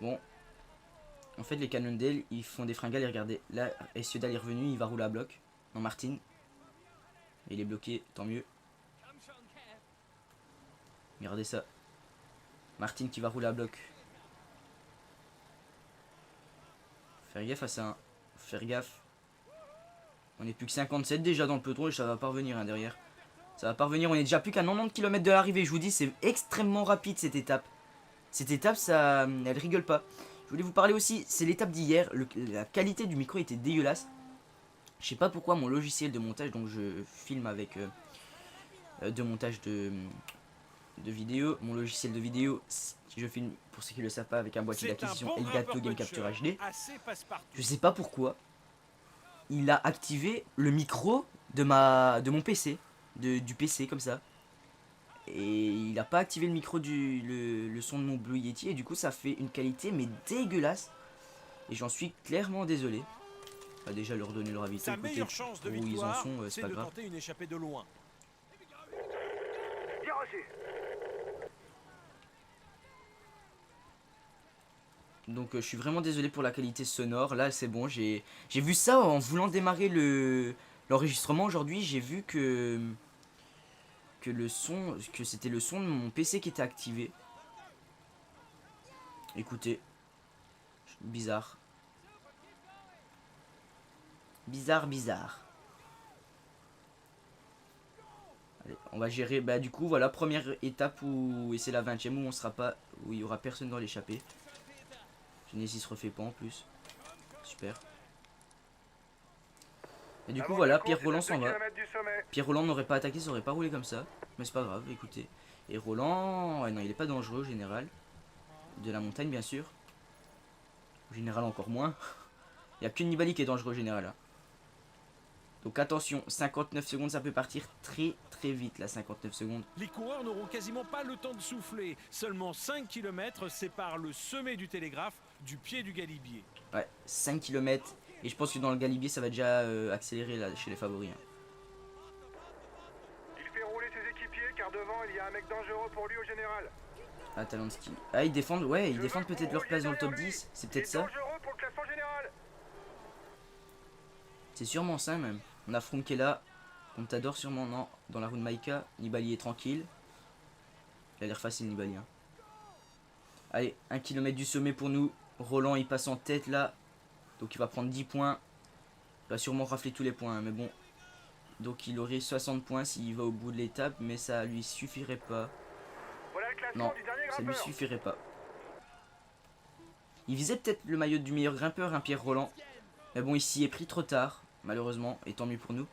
Bon. En fait, les Cannondale, ils font des fringales et regardez. Là, Essiedal est revenu, il va rouler à bloc. Non, Martin. Il est bloqué, tant mieux. Regardez ça. Martin qui va rouler à bloc. Faire gaffe à ça. Hein. Faire gaffe. On est plus que 57 déjà dans le peloton et ça va pas revenir hein, derrière. Ça va pas revenir, on est déjà plus qu'à 90 km de l'arrivée. Je vous dis, c'est extrêmement rapide cette étape. Cette étape, ça, elle rigole pas. Je voulais vous parler aussi, c'est l'étape d'hier. La qualité du micro était dégueulasse. Je sais pas pourquoi mon logiciel de montage, donc je filme avec de montage de vidéo. Mon logiciel de vidéo, je filme, pour ceux qui le savent pas, avec un boîtier d'acquisition Elgato Game Capture HD. Je sais pas pourquoi. Il a activé le micro de mon PC. Du PC comme ça. Et il n'a pas activé le micro le son de mon Blue Yeti. Et du coup ça fait une qualité mais dégueulasse. Et j'en suis clairement désolé. On va déjà leur donner leur avis. Sa meilleure chance de où ils en victoire, sont, c'est c'est pas de grave. tenter une échappée de loin. Bien reçu. Donc je suis vraiment désolé pour la qualité sonore. Là c'est bon, j'ai vu ça en voulant démarrer l'enregistrement aujourd'hui. J'ai vu que c'était le son de mon PC qui était activé. Écoutez, bizarre. Bizarre. Allez, on va gérer. Bah du coup voilà, première étape et c'est la 20e où on sera pas, où il y aura personne dans l'échappée. Genesis se refait pas en plus. Super. Et du coup voilà, Pierre Roland s'en va. Pierre Roland n'aurait pas attaqué, ça aurait pas roulé comme ça. Mais c'est pas grave, écoutez. Et Roland, ouais, non, il est pas dangereux au général. De la montagne bien sûr. Au général encore moins. Il n'y a que Nibali qui est dangereux au général. Là. Donc attention, 59 secondes, ça peut partir très très vite là, 59 secondes. Les coureurs n'auront quasiment pas le temps de souffler. Seulement 5 km séparent le sommet du télégraphe du pied du galibier. Ouais, 5 km. Et je pense que dans le galibier, ça va déjà accélérer là chez les favoris. Hein. Il fait rouler ses équipiers car devant il y a un mec dangereux pour lui au général. Ah, Talonski. Ah, ils défendent, ouais, ils défendent peut-être leur place dans le top 10. C'est peut-être ça. Dangereux pour le classement général. C'est sûrement ça même. On a Froome qui est là. Contador sûrement, non. Dans la roue de Maïka. Nibali est tranquille. Il a l'air facile Nibali. Hein. Allez, 1 km du sommet pour nous. Roland il passe en tête là. Donc il va prendre 10 points. Il va sûrement rafler tous les points. Hein, mais bon. Donc il aurait 60 points s'il va au bout de l'étape. Mais ça lui suffirait pas. Voilà le classement Non, du dernier ça lui grimpeur. suffirait pas. Il visait peut-être le maillot du meilleur grimpeur, hein, Pierre Roland. Mais bon, il s'y est pris trop tard, malheureusement. Et tant mieux pour nous.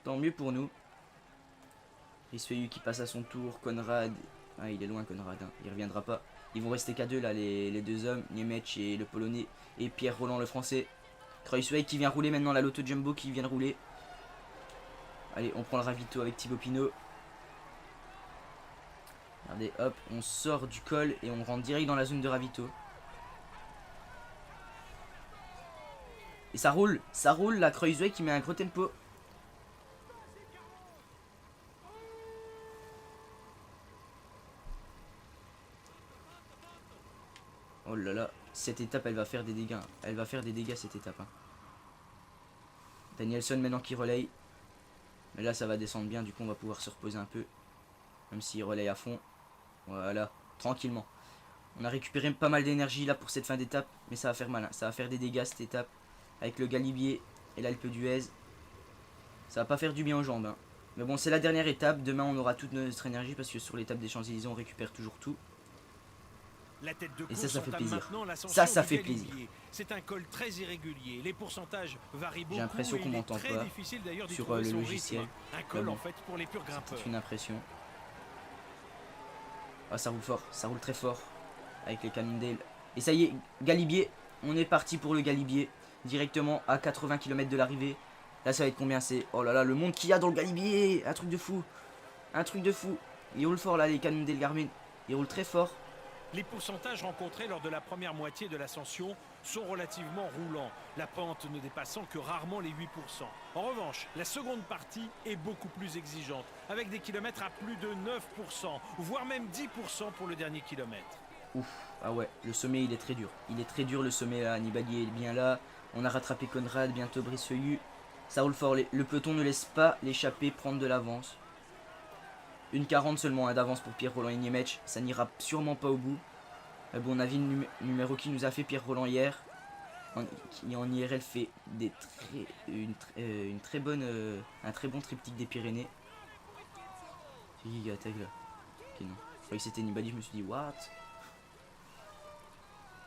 Tant mieux pour nous. Risfeuillu qui passe à son tour. Conrad. Ah, il est loin, Conrad. Hein. Il reviendra pas. Ils vont rester qu'à deux, là, les deux hommes. Niemetch et le Polonais. Et Pierre Roland, le Français. Kreuzweig qui vient rouler maintenant. La Lotto Jumbo qui vient de rouler. Allez, on prend le ravito avec Thibaut Pinot. Regardez, hop, on sort du col et on rentre direct dans la zone de ravito. Et ça roule, la Kreuzweig qui met un gros tempo. Oh là là, cette étape elle va faire des dégâts. Elle va faire des dégâts cette étape. Hein. Danielson maintenant qui relaye. Mais là ça va descendre bien, du coup on va pouvoir se reposer un peu. Même s'il relaye à fond. Voilà, tranquillement. On a récupéré pas mal d'énergie là pour cette fin d'étape. Mais ça va faire mal, hein. Ça va faire des dégâts cette étape. Avec le Galibier et l'Alpe d'Huez. Ça va pas faire du bien aux jambes. Hein. Mais bon, c'est la dernière étape. Demain on aura toute notre énergie parce que sur l'étape des Champs-Élysées on récupère toujours tout. La tête de Et ça course fait entame plaisir. maintenant l'ascension Ça du fait Galibier. plaisir. C'est un col très irrégulier. Les pourcentages varient beaucoup. J'ai l'impression et qu'on il est m'entend très pas difficile d'ailleurs d'y sur trouver le son logiciel. rythme. Un col bon, en fait pour les purs grimpeurs. c'est une impression. Ah, ça roule fort, ça roule très fort. Avec les Cannondale. Et ça y est, Galibier. On est parti pour le Galibier. Directement à 80 km de l'arrivée. Là ça va être combien c'est? Oh là là, le monde qu'il y a dans le Galibier. Un truc de fou. Un truc de fou. Ils roulent fort là, les Cannondale Garmin. Ils roulent très fort. Les pourcentages rencontrés lors de la première moitié de l'ascension sont relativement roulants, la pente ne dépassant que rarement les 8%. En revanche, la seconde partie est beaucoup plus exigeante, avec des kilomètres à plus de 9%, voire même 10% pour le dernier kilomètre. Ouf, ah ouais, le sommet il est très dur. Il est très dur le sommet là, Nibali est bien là. On a rattrapé Conrad, bientôt Brisseuil. Ça roule fort, le peloton ne laisse pas l'échappée prendre de l'avance. Une 40 seulement hein, d'avance pour Pierre Roland et Niemetch. Ça n'ira sûrement pas au bout. Mais bon, on a vu le numéro qui nous a fait Pierre Roland hier. Qui en IRL fait des une très bonne, un très bon triptyque des Pyrénées. C'est qui attaque là? Ok, non. Je croyais que c'était Nibali, je me suis dit, what?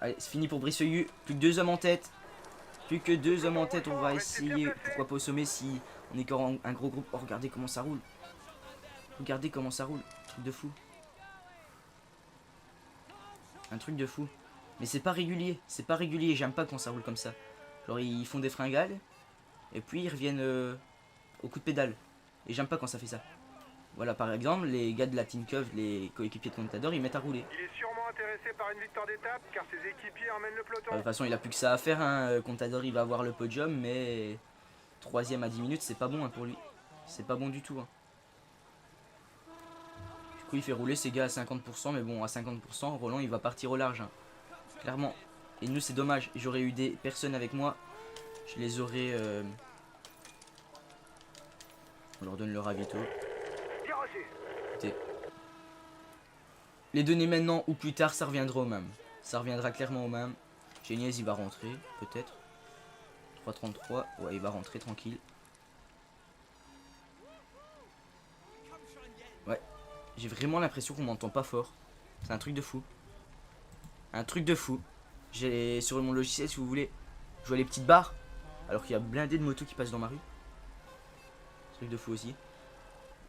Allez, c'est fini pour Brisseuil. Plus que 2 hommes en tête. Plus que 2 hommes en tête. On va essayer, pourquoi pas au sommet si on est encore un gros groupe. Oh, regardez comment ça roule. Regardez comment ça roule. Truc de fou. Un truc de fou. Mais c'est pas régulier. C'est pas régulier. J'aime pas quand ça roule comme ça. Genre ils font des fringales. Et puis ils reviennent au coup de pédale. Et j'aime pas quand ça fait ça. Voilà, par exemple, les gars de la Tinkoff, les coéquipiers de Contador, ils mettent à rouler. Il est sûrement intéressé par une victoire d'étape car ses équipiers emmènent le peloton. De toute façon, il a plus que ça à faire. Hein. Contador, il va avoir le podium. Mais 3ème à 10 minutes, c'est pas bon hein, pour lui. C'est pas bon du tout. Hein. Du coup, il fait rouler ses gars à 50%. Mais bon, à 50%, Roland, il va partir au large. Hein. Clairement. Et nous, c'est dommage. J'aurais eu des personnes avec moi. Je les aurais... On leur donne le ravito. Écoutez. Les donner maintenant ou plus tard, ça reviendra au même. Ça reviendra clairement au même. Geniez, il va rentrer, peut-être. 3,33. Ouais, il va rentrer tranquille. Ouais. J'ai vraiment l'impression qu'on m'entend pas fort. C'est un truc de fou. Un truc de fou. J'ai sur mon logiciel, si vous voulez, je vois les petites barres. Alors qu'il y a blindé de motos qui passent dans ma rue. Truc de fou aussi.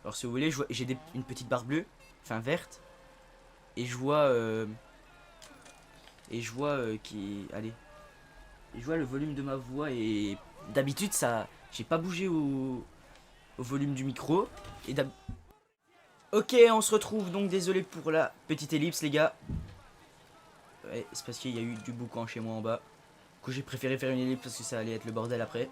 Alors si vous voulez, j'ai une petite barre bleue, enfin verte. Et je vois qui... Allez. je vois le volume de ma voix et d'habitude ça, j'ai pas bougé au volume du micro. Et ok, on se retrouve donc, désolé pour la petite ellipse les gars. Ouais, c'est parce qu'il y a eu du boucan chez moi en bas. Du coup j'ai préféré faire une ellipse parce que ça allait être le bordel après.